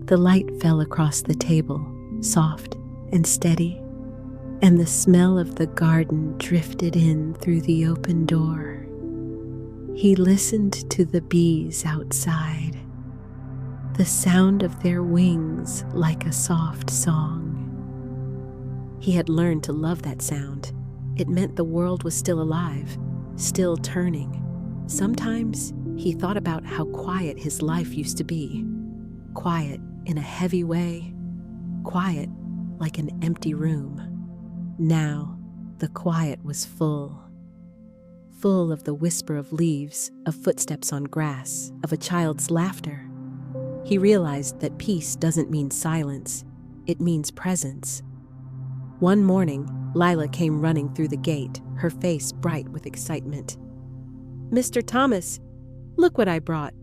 The light fell across the table, soft and steady, and the smell of the garden drifted in through the open door. He listened to the bees outside, the sound of their wings like a soft song. He had learned to love that sound. It meant the world was still alive, still turning. Sometimes he thought about how quiet his life used to be. Quiet in a heavy way, quiet like an empty room. Now, the quiet was full of the whisper of leaves, of footsteps on grass, of a child's laughter. He realized that peace doesn't mean silence, it means presence. One morning, Lila came running through the gate, her face bright with excitement. "Mr. Thomas, look what I brought."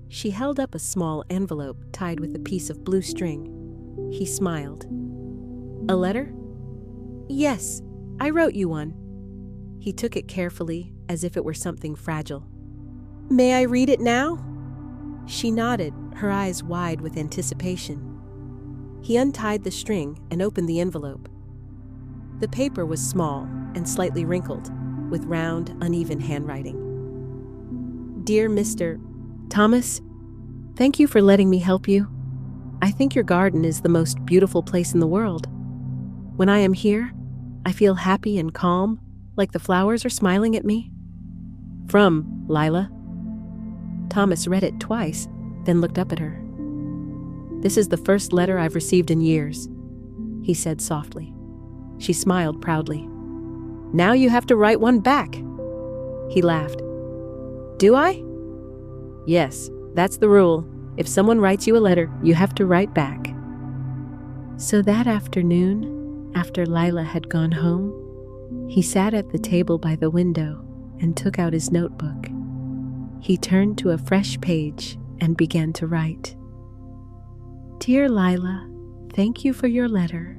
She held up a small envelope tied with a piece of blue string. He smiled. "A letter?" "Yes, I wrote you one." He took it carefully, as if it were something fragile. "May I read it now?" She nodded, her eyes wide with anticipation. He untied the string and opened the envelope. The paper was small and slightly wrinkled, with round, uneven handwriting. "Dear Mr. Thomas, thank you for letting me help you. I think your garden is the most beautiful place in the world. When I am here, I feel happy and calm, like the flowers are smiling at me. From Lila." Thomas read it twice, then looked up at her. "This is the first letter I've received in years," he said softly. She smiled proudly. "Now you have to write one back." He laughed. "Do I?" "Yes, that's the rule. If someone writes you a letter, you have to write back." So that afternoon, after Lila had gone home, he sat at the table by the window and took out his notebook. He turned to a fresh page and began to write. "Dear Lila, thank you for your letter.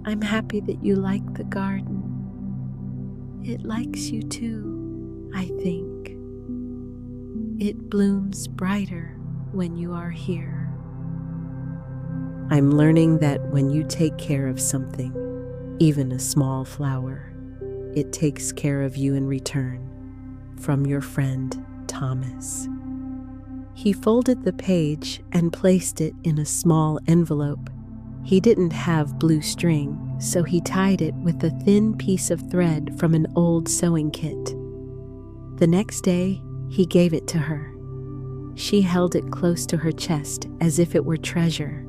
I'm happy that you like the garden. It likes you too, I think. It blooms brighter when you are here. I'm learning that when you take care of something, even a small flower, it takes care of you in return. From your friend, Thomas." He folded the page and placed it in a small envelope. He didn't have blue string, so he tied it with a thin piece of thread from an old sewing kit. The next day, he gave it to her. She held it close to her chest as if it were treasure.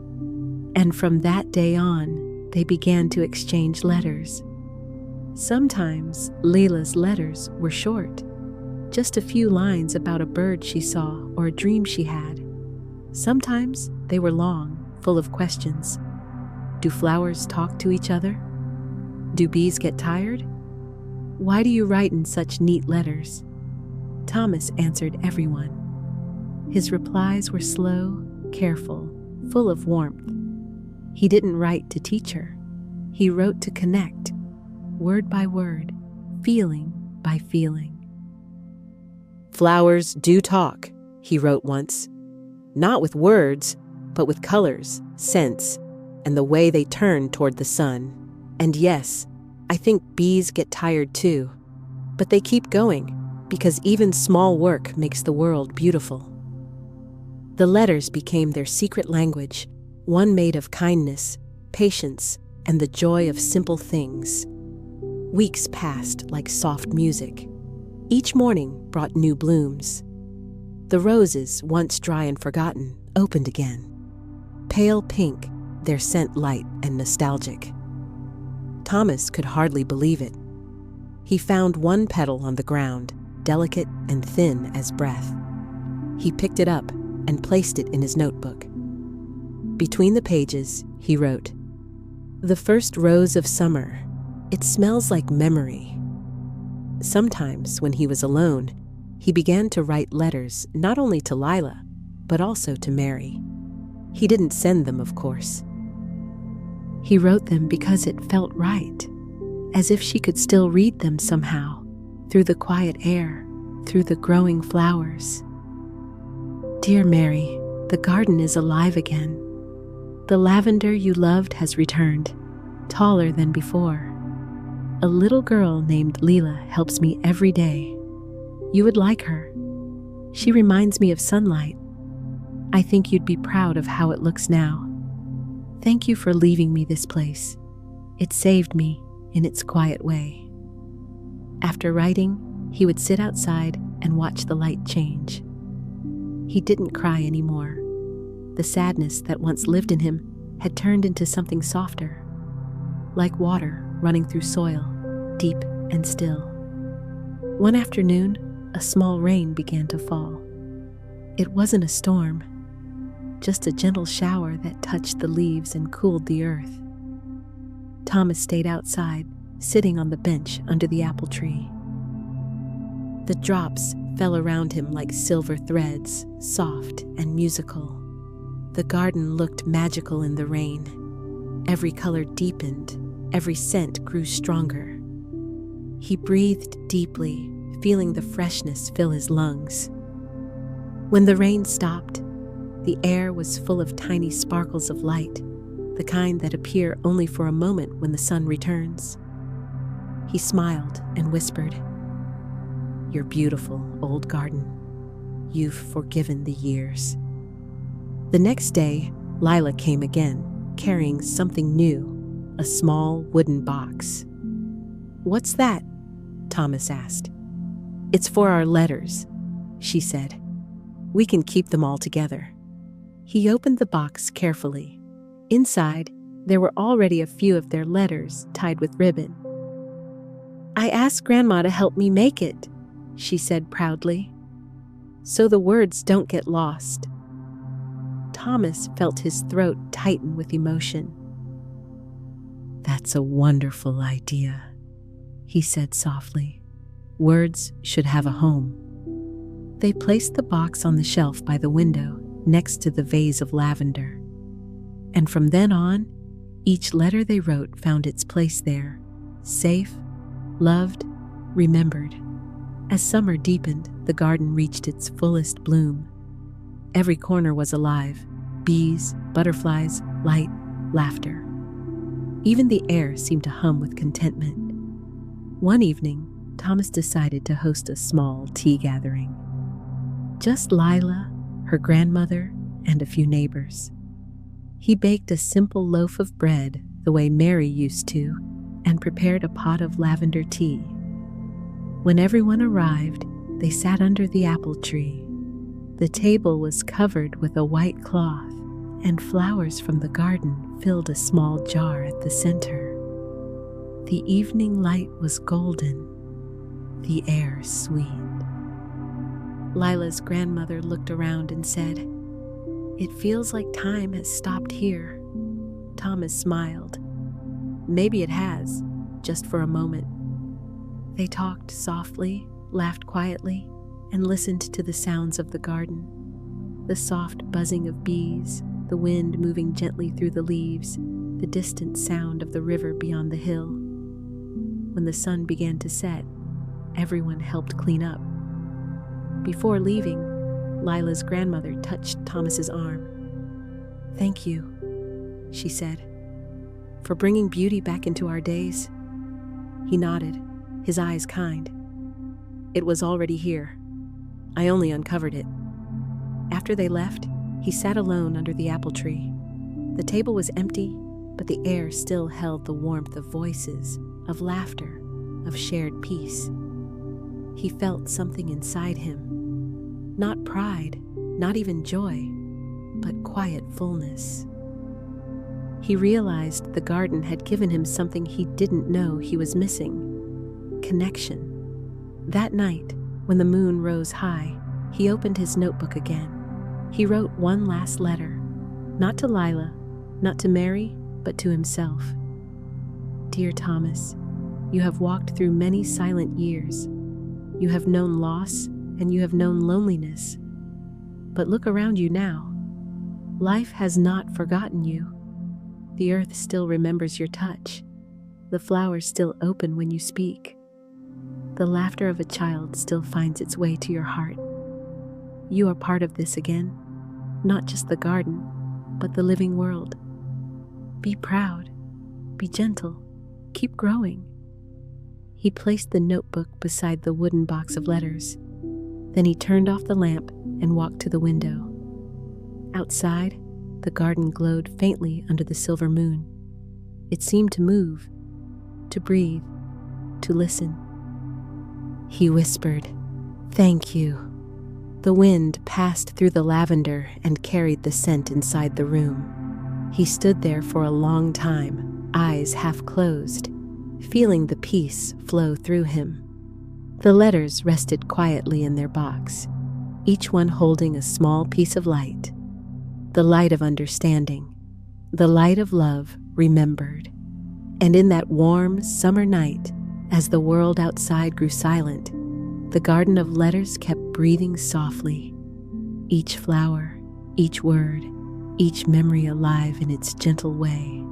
And from that day on, they began to exchange letters. Sometimes Lila's letters were short, just a few lines about a bird she saw or a dream she had. Sometimes they were long, full of questions. Do flowers talk to each other? Do bees get tired? Why do you write in such neat letters? Thomas answered everyone. His replies were slow, careful, full of warmth. He didn't write to teach her. He wrote to connect, word by word, feeling by feeling. "Flowers do talk," he wrote once. "Not with words, but with colors, scents, and the way they turn toward the sun. And yes, I think bees get tired too. But they keep going, because even small work makes the world beautiful." The letters became their secret language, one made of kindness, patience, and the joy of simple things. Weeks passed like soft music. Each morning brought new blooms. The roses, once dry and forgotten, opened again. Pale pink, their scent light and nostalgic. Thomas could hardly believe it. He found one petal on the ground, delicate and thin as breath. He picked it up and placed it in his notebook. Between the pages, he wrote, "The first rose of summer. It smells like memory." Sometimes, when he was alone, he began to write letters not only to Lila, but also to Mary. He didn't send them, of course. He wrote them because it felt right, as if she could still read them somehow, through the quiet air, through the growing flowers. "Dear Mary, the garden is alive again. The lavender you loved has returned. taller than before. A little girl named Leela helps me every day. You would like her. She reminds me of sunlight. I think you'd be proud of how it looks now. Thank you for leaving me this place. It saved me in its quiet way." After writing, he would sit outside and watch the light change. He didn't cry anymore. The sadness that once lived in him had turned into something softer, like water running through soil, deep and still. One afternoon, a small rain began to fall. It wasn't a storm, just a gentle shower that touched the leaves and cooled the earth. Thomas stayed outside, sitting on the bench under the apple tree. The drops fell around him like silver threads, soft and musical. The garden looked magical in the rain. Every color deepened, every scent grew stronger. He breathed deeply, feeling the freshness fill his lungs. When the rain stopped, the air was full of tiny sparkles of light, the kind that appear only for a moment when the sun returns. He smiled and whispered, "You're beautiful, old garden. You've forgiven the years." The next day, Lila came again, carrying something new, a small wooden box. "What's that?" Thomas asked. "It's for our letters," she said. "We can keep them all together." He opened the box carefully. Inside, there were already a few of their letters tied with ribbon. "I asked Grandma to help me make it," she said proudly, "so the words don't get lost." Thomas felt his throat tighten with emotion. "That's a wonderful idea," he said softly. "Words should have a home." They placed the box on the shelf by the window next to the vase of lavender. And from then on, each letter they wrote found its place there, safe, loved, remembered. As summer deepened, the garden reached its fullest bloom. Every corner was alive: bees, butterflies, light, laughter. Even the air seemed to hum with contentment. One evening, Thomas decided to host a small tea gathering. Just Lila, her grandmother, and a few neighbors. He baked a simple loaf of bread the way Mary used to, and prepared a pot of lavender tea. When everyone arrived, they sat under the apple tree. The table was covered with a white cloth, and flowers from the garden filled a small jar at the center. The evening light was golden, the air sweet. Lila's grandmother looked around and said, "It feels like time has stopped here." Thomas smiled. Maybe it has, just for a moment. They talked softly, laughed quietly, and listened to the sounds of the garden. The soft buzzing of bees, the wind moving gently through the leaves, the distant sound of the river beyond the hill. When the sun began to set, everyone helped clean up. Before leaving, Lila's grandmother touched Thomas's arm. "Thank you," she said, "for bringing beauty back into our days." He nodded, his eyes kind. "It was already here. I only uncovered it." After they left, he sat alone under the apple tree. The table was empty, but the air still held the warmth of voices, of laughter, of shared peace. He felt something inside him. Not pride, not even joy, but quiet fullness. He realized the garden had given him something he didn't know he was missing: connection. That night, when the moon rose high, he opened his notebook again. He wrote one last letter, not to Lila, not to Mary, but to himself. "Dear Thomas, you have walked through many silent years. You have known loss, and you have known loneliness. But look around you now. Life has not forgotten you. The earth still remembers your touch. The flowers still open when you speak. The laughter of a child still finds its way to your heart. You are part of this again, not just the garden, but the living world. Be proud. Be gentle. Keep growing." He placed the notebook beside the wooden box of letters. Then he turned off the lamp and walked to the window. Outside, the garden glowed faintly under the silver moon. It seemed to move, to breathe, to listen. He whispered, "Thank you." The wind passed through the lavender and carried the scent inside the room. He stood there for a long time, eyes half closed, feeling the peace flow through him. The letters rested quietly in their box, each one holding a small piece of light. The light of understanding, the light of love remembered. And in that warm summer night, as the world outside grew silent, the garden of letters kept breathing softly, each flower, each word, each memory alive in its gentle way.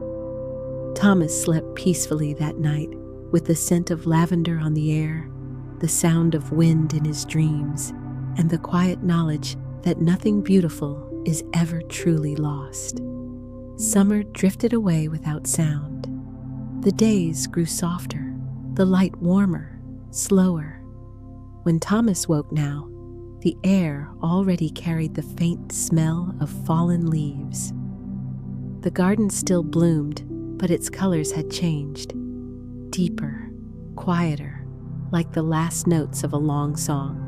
Thomas slept peacefully that night, with the scent of lavender on the air, the sound of wind in his dreams, and the quiet knowledge that nothing beautiful is ever truly lost. Summer drifted away without sound. The days grew softer, the light warmer, slower. When Thomas woke now, the air already carried the faint smell of fallen leaves. The garden still bloomed, but its colors had changed. Deeper, quieter, like the last notes of a long song.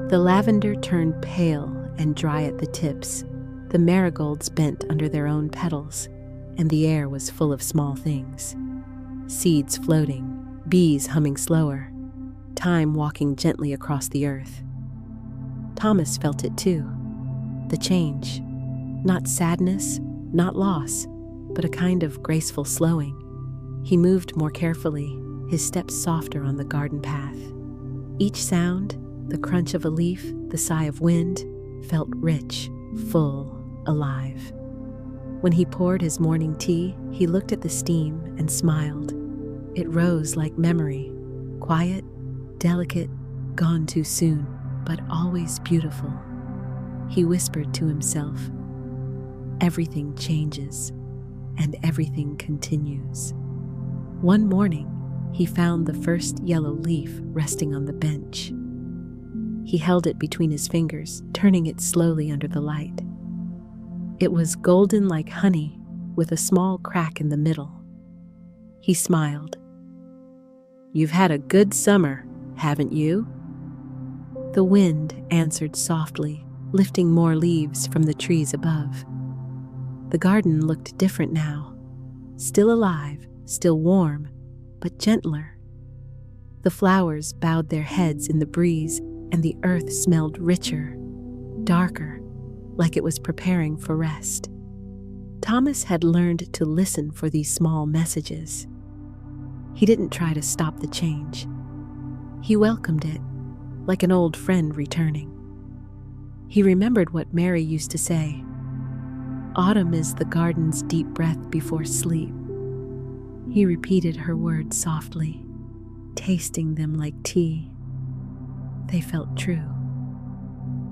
The lavender turned pale and dry at the tips, the marigolds bent under their own petals, and the air was full of small things. Seeds floating, bees humming slower, time walking gently across the earth. Thomas felt it too, the change, not sadness, not loss, but a kind of graceful slowing. He moved more carefully, his steps softer on the garden path. Each sound, the crunch of a leaf, the sigh of wind, felt rich, full, alive. When he poured his morning tea, he looked at the steam and smiled. It rose like memory, quiet, delicate, gone too soon, but always beautiful. He whispered to himself, "Everything changes, and everything continues." One morning, he found the first yellow leaf resting on the bench. He held it between his fingers, turning it slowly under the light. It was golden like honey, with a small crack in the middle. He smiled. "You've had a good summer, haven't you?" The wind answered softly, lifting more leaves from the trees above. The garden looked different now, still alive, still warm, but gentler. The flowers bowed their heads in the breeze, and the earth smelled richer, darker, like it was preparing for rest. Thomas had learned to listen for these small messages. He didn't try to stop the change. He welcomed it, like an old friend returning. He remembered what Mary used to say, "Autumn is the garden's deep breath before sleep." He repeated her words softly, tasting them like tea. They felt true.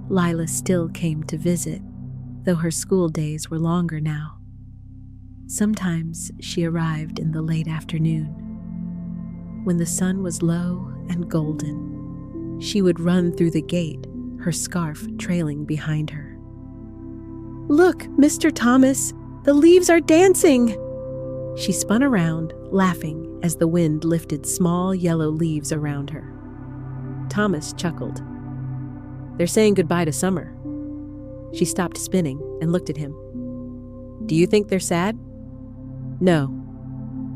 Lila still came to visit, though her school days were longer now. Sometimes she arrived in the late afternoon. When the sun was low and golden, she would run through the gate, her scarf trailing behind her. "Look, Mr. Thomas, the leaves are dancing!" She spun around, laughing as the wind lifted small yellow leaves around her. Thomas chuckled. "They're saying goodbye to summer." She stopped spinning and looked at him. "Do you think they're sad?" "No,"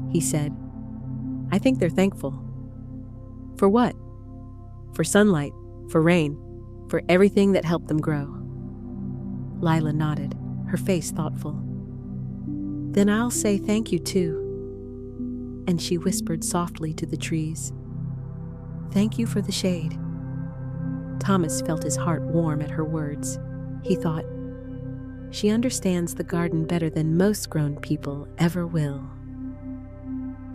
he said. "I think they're thankful." "For what?" "For sunlight, for rain, for everything that helped them grow." Lila nodded, her face thoughtful. "Then I'll say thank you too." And she whispered softly to the trees, "Thank you for the shade." Thomas felt his heart warm at her words. He thought, "She understands the garden better than most grown people ever will."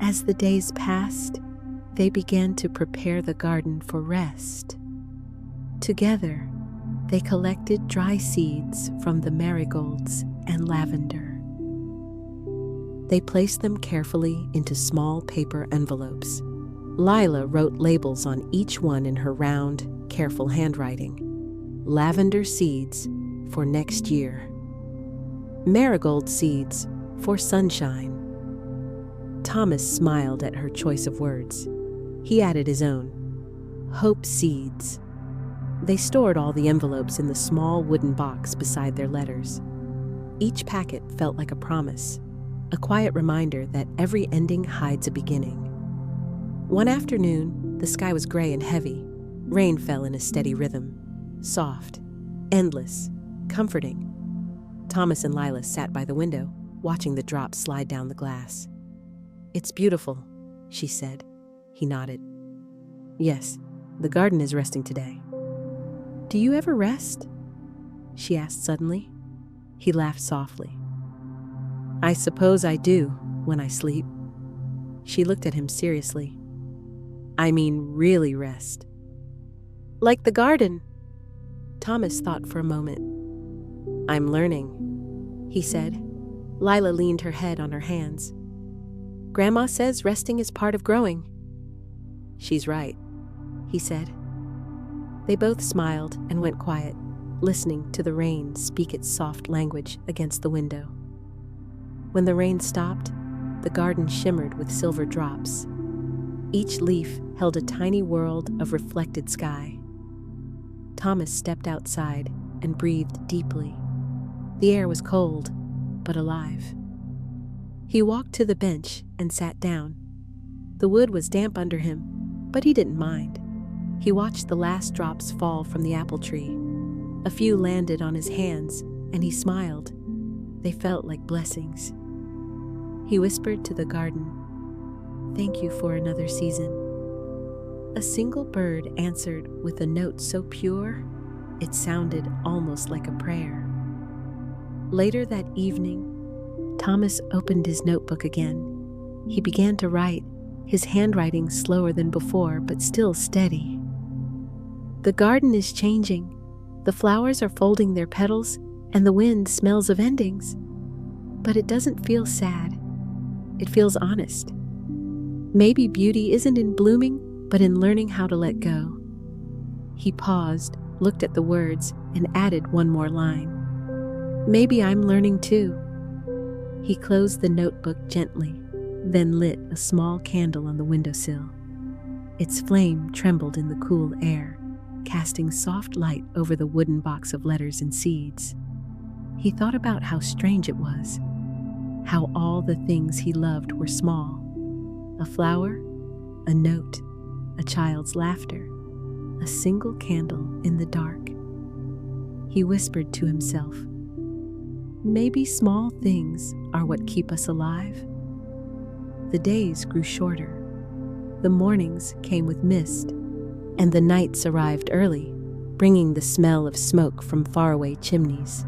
As the days passed, they began to prepare the garden for rest. Together, they collected dry seeds from the marigolds and lavender. They placed them carefully into small paper envelopes. Lila wrote labels on each one in her round, careful handwriting. Lavender seeds for next year. Marigold seeds for sunshine. Thomas smiled at her choice of words. He added his own. Hope seeds. They stored all the envelopes in the small wooden box beside their letters. Each packet felt like a promise, a quiet reminder that every ending hides a beginning. One afternoon, the sky was gray and heavy. Rain fell in a steady rhythm, soft, endless, comforting. Thomas and Lila sat by the window, watching the drops slide down the glass. It's beautiful, she said. He nodded. Yes, the garden is resting today. Do you ever rest? She asked suddenly. He laughed softly. I suppose I do, when I sleep. She looked at him seriously. I mean, really rest. Like the garden. Thomas thought for a moment. I'm learning, he said. Lila leaned her head on her hands. Grandma says resting is part of growing. She's right, he said. They both smiled and went quiet, listening to the rain speak its soft language against the window. When the rain stopped, the garden shimmered with silver drops. Each leaf held a tiny world of reflected sky. Thomas stepped outside and breathed deeply. The air was cold, but alive. He walked to the bench and sat down. The wood was damp under him, but he didn't mind. He watched the last drops fall from the apple tree. A few landed on his hands, and he smiled. They felt like blessings. He whispered to the garden, Thank you for another season. A single bird answered with a note so pure, it sounded almost like a prayer. Later that evening, Thomas opened his notebook again. He began to write, his handwriting slower than before, but still steady. The garden is changing. The flowers are folding their petals, and the wind smells of endings. But it doesn't feel sad. It feels honest. Maybe beauty isn't in blooming, but in learning how to let go. He paused, looked at the words, and added one more line. Maybe I'm learning too. He closed the notebook gently, then lit a small candle on the windowsill. Its flame trembled in the cool air, casting soft light over the wooden box of letters and seeds. He thought about how strange it was, how all the things he loved were small. A flower, a note, a child's laughter, a single candle in the dark. He whispered to himself, maybe small things are what keep us alive. The days grew shorter. The mornings came with mist, and the nights arrived early, bringing the smell of smoke from faraway chimneys.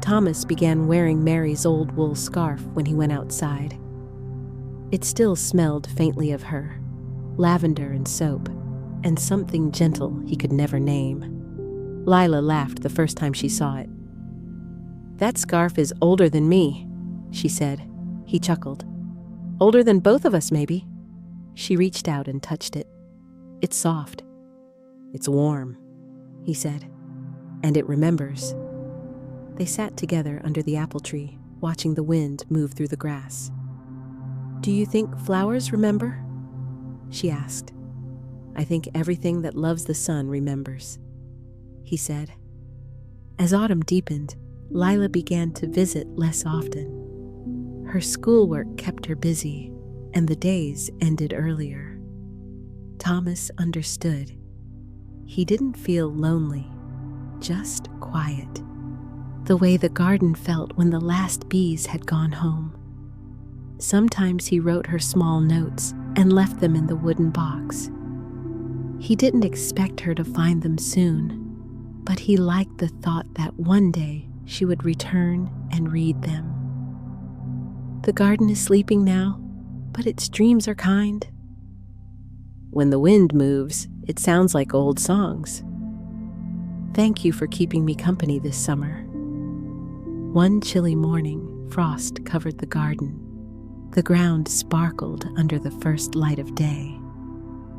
Thomas began wearing Mary's old wool scarf when he went outside. It still smelled faintly of her, lavender and soap, and something gentle he could never name. Lila laughed the first time she saw it. That scarf is older than me, she said. He chuckled. Older than both of us, maybe. She reached out and touched it. It's soft. It's warm, he said, and it remembers. They sat together under the apple tree, watching the wind move through the grass. Do you think flowers remember? She asked. I think everything that loves the sun remembers, he said. As autumn deepened, Lila began to visit less often. Her schoolwork kept her busy, and the days ended earlier. Thomas understood. He didn't feel lonely, just quiet, the way the garden felt when the last bees had gone home. Sometimes he wrote her small notes and left them in the wooden box. He didn't expect her to find them soon, but he liked the thought that one day she would return and read them. The garden is sleeping now, but its dreams are kind. When the wind moves, it sounds like old songs. Thank you for keeping me company this summer. One chilly morning, frost covered the garden. The ground sparkled under the first light of day.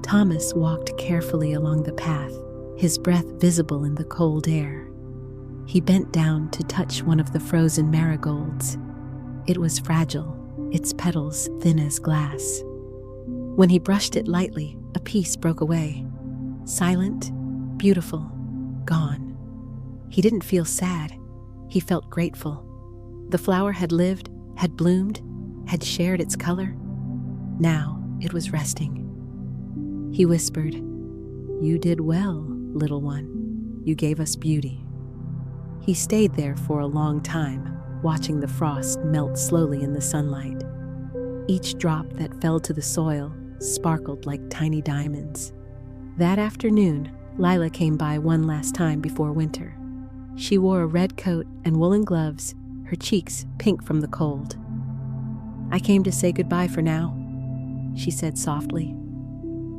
Thomas walked carefully along the path, his breath visible in the cold air. He bent down to touch one of the frozen marigolds. It was fragile, its petals thin as glass. When he brushed it lightly, a piece broke away. Silent, beautiful, gone. He didn't feel sad. He felt grateful. The flower had lived, had bloomed, had shared its color. Now it was resting. He whispered, "You did well, little one. You gave us beauty." He stayed there for a long time, watching the frost melt slowly in the sunlight. Each drop that fell to the soil sparkled like tiny diamonds. That afternoon, Lila came by one last time before winter. She wore a red coat and woolen gloves, her cheeks pink from the cold. "I came to say goodbye for now," she said softly.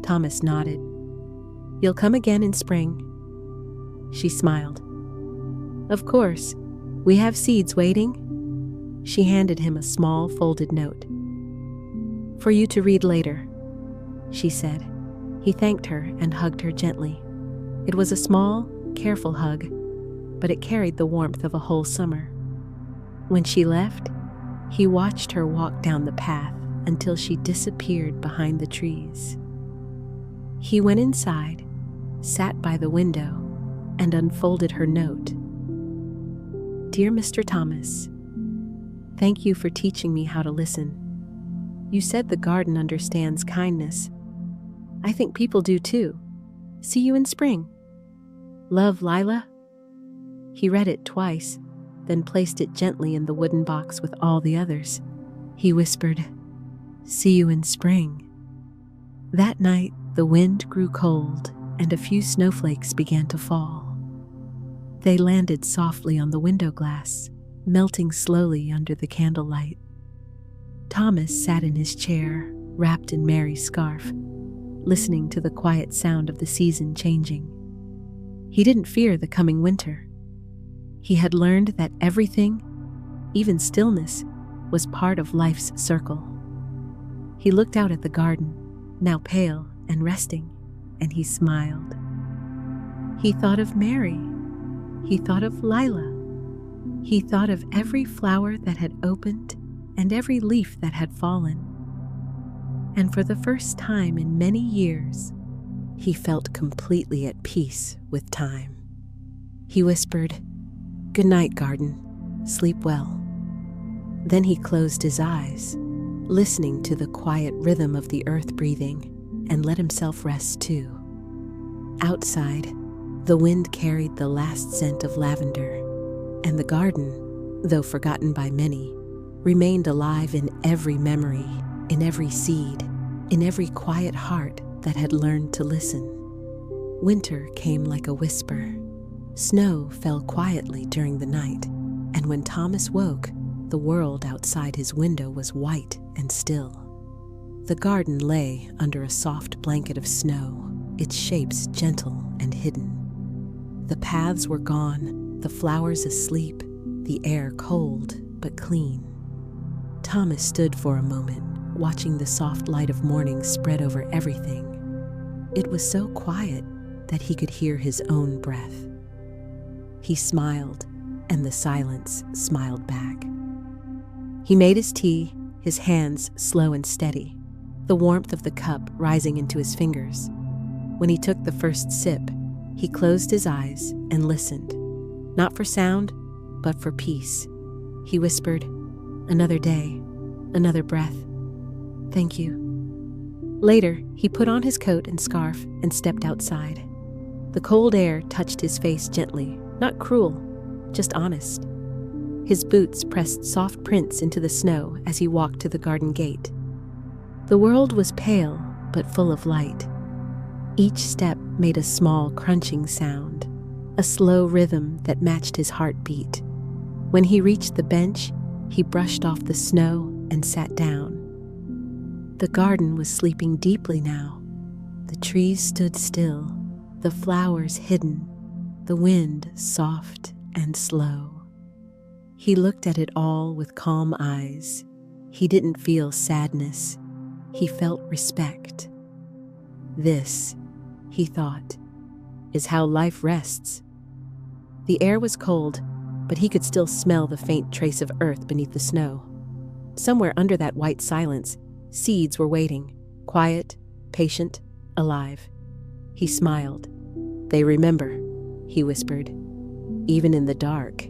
Thomas nodded. "You'll come again in spring." She smiled. "Of course, we have seeds waiting." She handed him a small folded note. "For you to read later," she said. He thanked her and hugged her gently. It was a small, careful hug, but it carried the warmth of a whole summer. When she left, he watched her walk down the path until she disappeared behind the trees. He went inside, sat by the window, and unfolded her note. "Dear Mr. Thomas, thank you for teaching me how to listen. You said the garden understands kindness. I think people do too. See you in spring. Love, Lila." He read it twice, then placed it gently in the wooden box with all the others. He whispered, "See you in spring." That night, the wind grew cold and a few snowflakes began to fall. They landed softly on the window glass, melting slowly under the candlelight. Thomas sat in his chair, wrapped in Mary's scarf, listening to the quiet sound of the season changing. He didn't fear the coming winter. He had learned that everything, even stillness, was part of life's circle. He looked out at the garden, now pale and resting, and he smiled. He thought of Mary. He thought of Lila. He thought of every flower that had opened and every leaf that had fallen. And for the first time in many years, he felt completely at peace with time. He whispered, "Good night, garden. Sleep well." Then he closed his eyes, listening to the quiet rhythm of the earth breathing, and let himself rest too. Outside, the wind carried the last scent of lavender, and the garden, though forgotten by many, remained alive in every memory, in every seed, in every quiet heart that had learned to listen. Winter came like a whisper. Snow fell quietly during the night, and when Thomas woke, the world outside his window was white and still. The garden lay under a soft blanket of snow, its shapes gentle and hidden. The paths were gone, the flowers asleep, the air cold but clean. Thomas stood for a moment, watching the soft light of morning spread over everything. It was so quiet that he could hear his own breath. He smiled, and the silence smiled back. He made his tea, his hands slow and steady, the warmth of the cup rising into his fingers. When he took the first sip, he closed his eyes and listened, not for sound, but for peace. He whispered, "Another day, another breath. Thank you." Later, he put on his coat and scarf and stepped outside. The cold air touched his face gently, not cruel, just honest. His boots pressed soft prints into the snow as he walked to the garden gate. The world was pale, but full of light. Each step made a small crunching sound, a slow rhythm that matched his heartbeat. When he reached the bench, he brushed off the snow and sat down. The garden was sleeping deeply now. The trees stood still, the flowers hidden, the wind soft and slow. He looked at it all with calm eyes. He didn't feel sadness. He felt respect. This, he thought, is how life rests. The air was cold, but he could still smell the faint trace of earth beneath the snow. Somewhere under that white silence, seeds were waiting, quiet, patient, alive. He smiled. "They remember," he whispered, "even in the dark."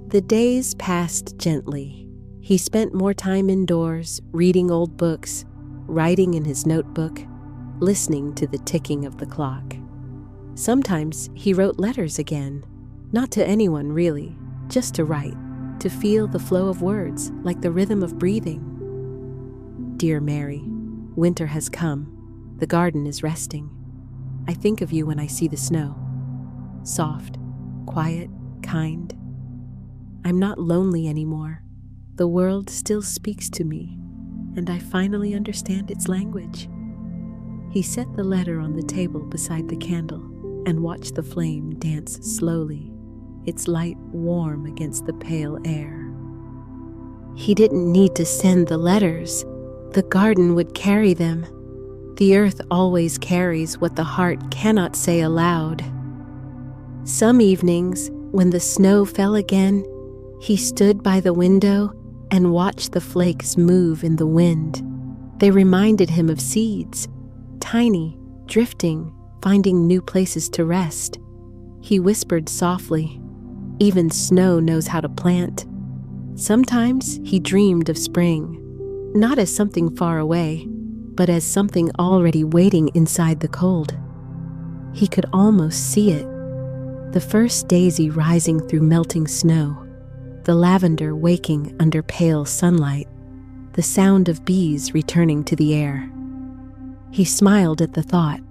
The days passed gently. He spent more time indoors, reading old books, writing in his notebook, listening to the ticking of the clock. Sometimes he wrote letters again, not to anyone really, just to write, to feel the flow of words like the rhythm of breathing. "Dear Mary, winter has come. The garden is resting. I think of you when I see the snow. Soft, quiet, kind. I'm not lonely anymore. The world still speaks to me, and I finally understand its language." He set the letter on the table beside the candle and watched the flame dance slowly, its light warm against the pale air. He didn't need to send the letters. The garden would carry them. The earth always carries what the heart cannot say aloud. Some evenings, when the snow fell again, he stood by the window and watched the flakes move in the wind. They reminded him of seeds, tiny, drifting, finding new places to rest. He whispered softly, "Even snow knows how to plant." Sometimes he dreamed of spring, not as something far away, but as something already waiting inside the cold. He could almost see it. The first daisy rising through melting snow, the lavender waking under pale sunlight, the sound of bees returning to the air. He smiled at the thought.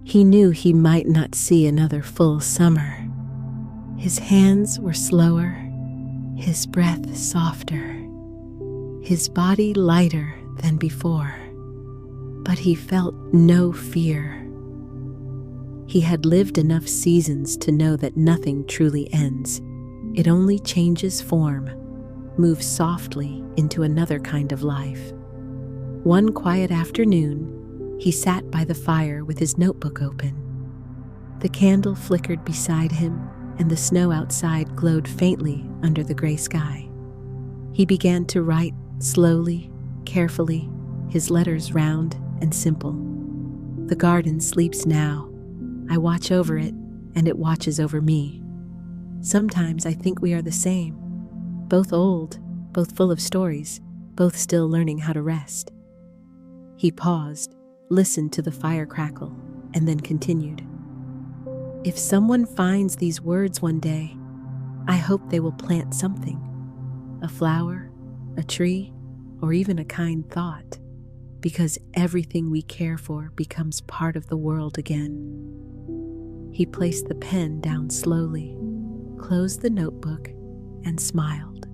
He knew he might not see another full summer. His hands were slower, his breath softer, his body lighter than before. But he felt no fear. He had lived enough seasons to know that nothing truly ends. It only changes form, moves softly into another kind of life. One quiet afternoon, he sat by the fire with his notebook open. The candle flickered beside him, and the snow outside glowed faintly under the gray sky. He began to write slowly, carefully, his letters round and simple. "The garden sleeps now. I watch over it, and it watches over me. Sometimes I think we are the same, both old, both full of stories, both still learning how to rest." He paused, listened to the fire crackle, and then continued. "If someone finds these words one day, I hope they will plant something, a flower, a tree, or even a kind thought, because everything we care for becomes part of the world again." He placed the pen down slowly, closed the notebook, and smiled.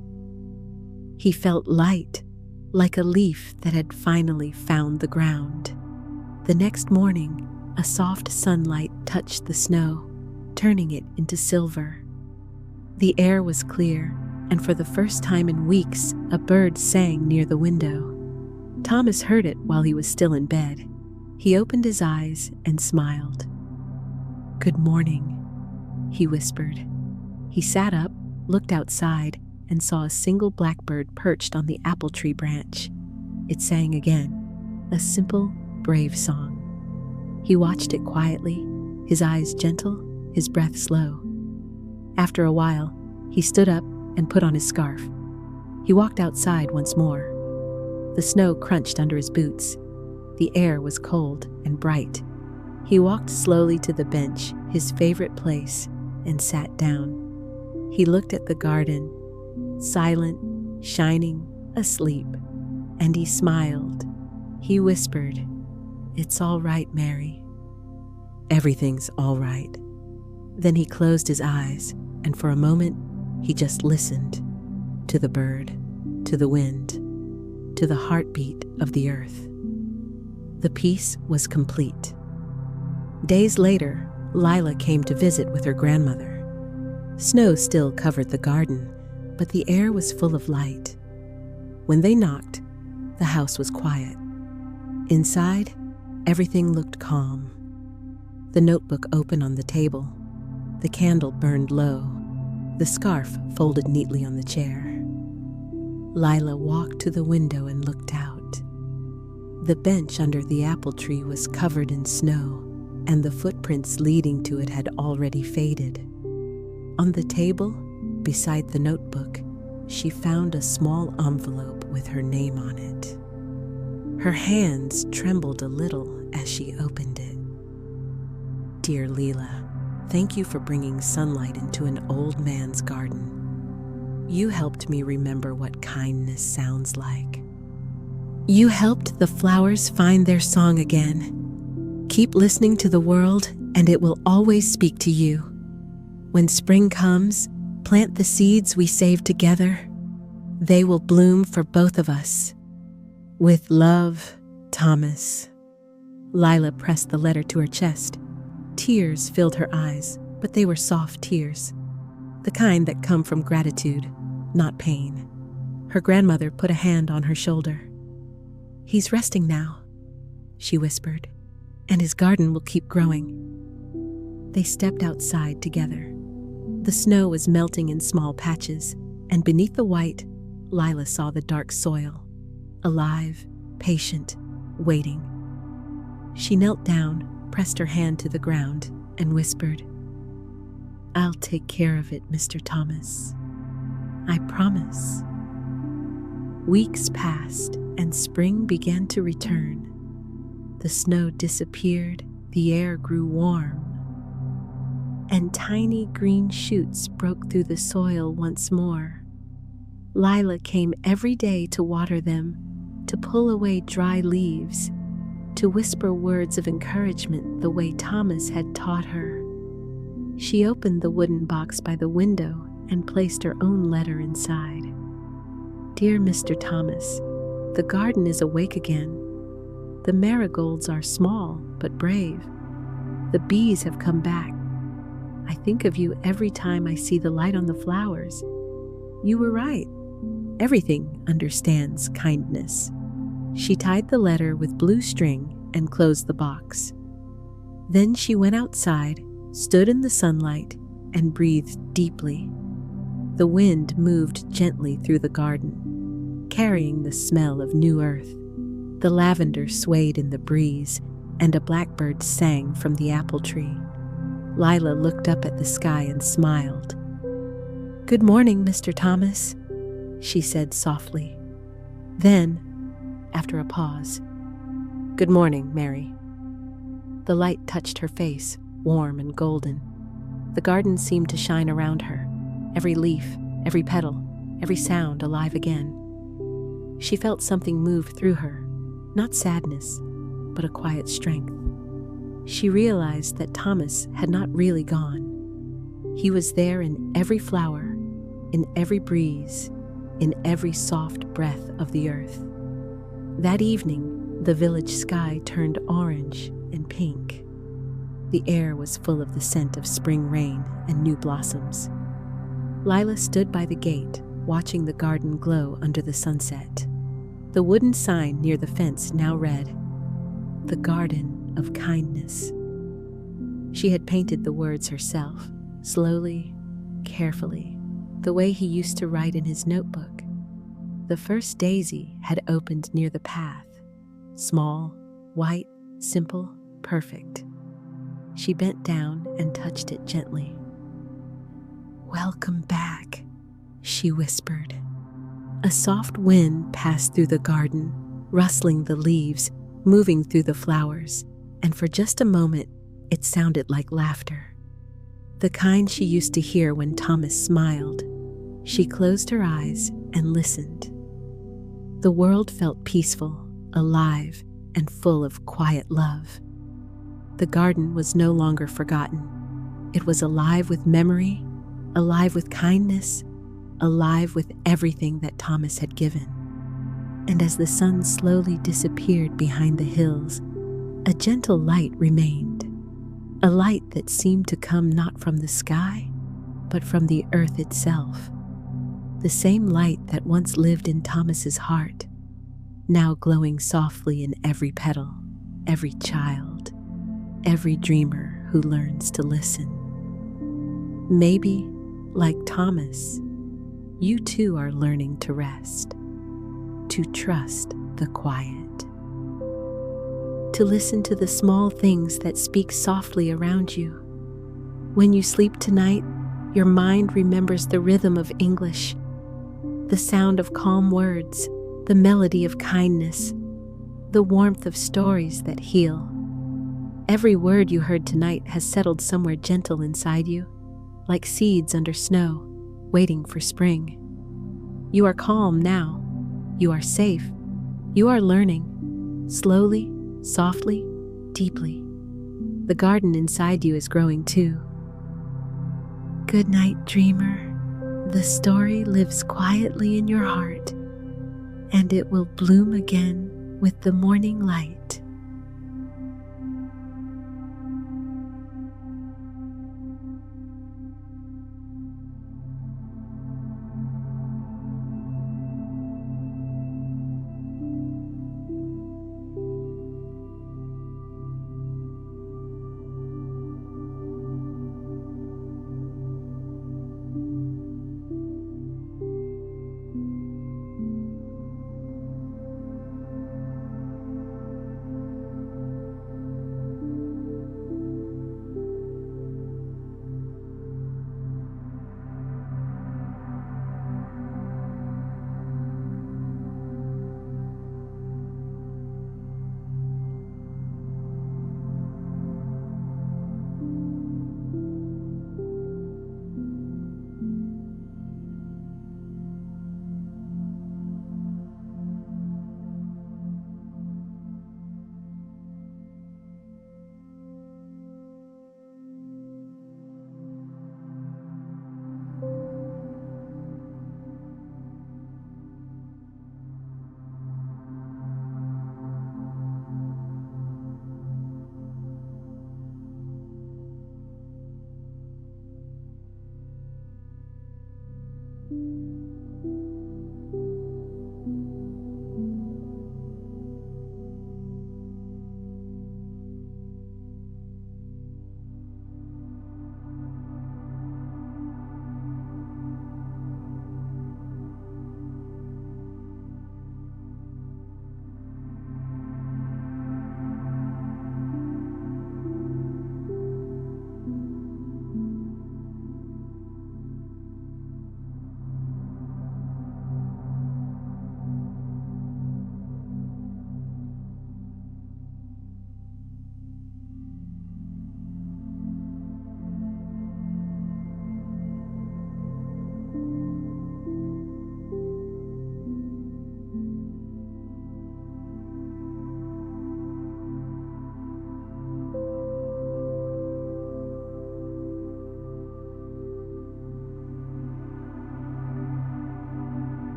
He felt light, like a leaf that had finally found the ground. The next morning, a soft sunlight touched the snow, turning it into silver. The air was clear, and for the first time in weeks, a bird sang near the window. Thomas heard it while he was still in bed. He opened his eyes and smiled. "Good morning," he whispered. He sat up, looked outside, and saw a single blackbird perched on the apple tree branch. It sang again, a simple, brave song. He watched it quietly, his eyes gentle, his breath slow. After a while, he stood up and put on his scarf. He walked outside once more. The snow crunched under his boots. The air was cold and bright. He walked slowly to the bench, his favorite place, and sat down. He looked at the garden, silent, shining, asleep, and he smiled. He whispered, "It's all right, Mary. Everything's all right." Then he closed his eyes, and for a moment, he just listened to the bird, to the wind, to the heartbeat of the earth. The peace was complete. Days later, Lila came to visit with her grandmother. Snow still covered the garden, but the air was full of light. When they knocked, the house was quiet. Inside, everything looked calm. The notebook open on the table. The candle burned low. The scarf folded neatly on the chair. Lila walked to the window and looked out. The bench under the apple tree was covered in snow, and the footprints leading to it had already faded. On the table, beside the notebook, she found a small envelope with her name on it. Her hands trembled a little as she opened it. Dear Leela, thank you for bringing sunlight into an old man's garden. You helped me remember what kindness sounds like. You helped the flowers find their song again. Keep listening to the world, and it will always speak to you. When spring comes, plant the seeds we saved together. They will bloom for both of us. With love, Thomas. Lila pressed the letter to her chest. Tears filled her eyes, but they were soft tears, the kind that come from gratitude, not pain. Her grandmother put a hand on her shoulder. He's resting now, she whispered, and his garden will keep growing. They stepped outside together. The snow was melting in small patches, and beneath the white, Lila saw the dark soil, alive, patient, waiting. She knelt down, pressed her hand to the ground, and whispered, I'll take care of it, Mr. Thomas. I promise. Weeks passed, and spring began to return. The snow disappeared, the air grew warm, and tiny green shoots broke through the soil once more. Lila came every day to water them, to pull away dry leaves, to whisper words of encouragement the way Thomas had taught her. She opened the wooden box by the window and placed her own letter inside. Dear Mr. Thomas, the garden is awake again. The marigolds are small but brave. The bees have come back. I think of you every time I see the light on the flowers. You were right. Everything understands kindness. She tied the letter with blue string and closed the box. Then she went outside, stood in the sunlight, and breathed deeply. The wind moved gently through the garden, carrying the smell of new earth. The lavender swayed in the breeze, and a blackbird sang from the apple tree. Lila looked up at the sky and smiled. Good morning, Mr. Thomas, she said softly. Then, after a pause, Good morning, Mary. The light touched her face, warm and golden. The garden seemed to shine around her, every leaf, every petal, every sound alive again. She felt something move through her, not sadness, but a quiet strength. She realized that Thomas had not really gone. He was there in every flower, in every breeze, in every soft breath of the earth. That evening, the village sky turned orange and pink. The air was full of the scent of spring rain and new blossoms. Lila stood by the gate, watching the garden glow under the sunset. The wooden sign near the fence now read, The Garden of Kindness. She had painted the words herself, slowly, carefully, the way he used to write in his notebook. The first daisy had opened near the path, small, white, simple, perfect. She bent down and touched it gently. Welcome back, she whispered. A soft wind passed through the garden, rustling the leaves, moving through the flowers, and for just a moment, it sounded like laughter. The kind she used to hear when Thomas smiled. She closed her eyes and listened. The world felt peaceful, alive, and full of quiet love. The garden was no longer forgotten. It was alive with memory, alive with kindness, alive with everything that Thomas had given. And as the sun slowly disappeared behind the hills, a gentle light remained, a light that seemed to come not from the sky, but from the earth itself. The same light that once lived in Thomas's heart, now glowing softly in every petal, every child, every dreamer who learns to listen. Maybe, like Thomas, you too are learning to rest, to trust the quiet, to listen to the small things that speak softly around you. When you sleep tonight, your mind remembers the rhythm of English, the sound of calm words, the melody of kindness, the warmth of stories that heal. Every word you heard tonight has settled somewhere gentle inside you, like seeds under snow, waiting for spring. You are calm now. You are safe. You are learning, slowly, softly, deeply. The garden inside you is growing too. Good night, dreamer. The story lives quietly in your heart, and it will bloom again with the morning light.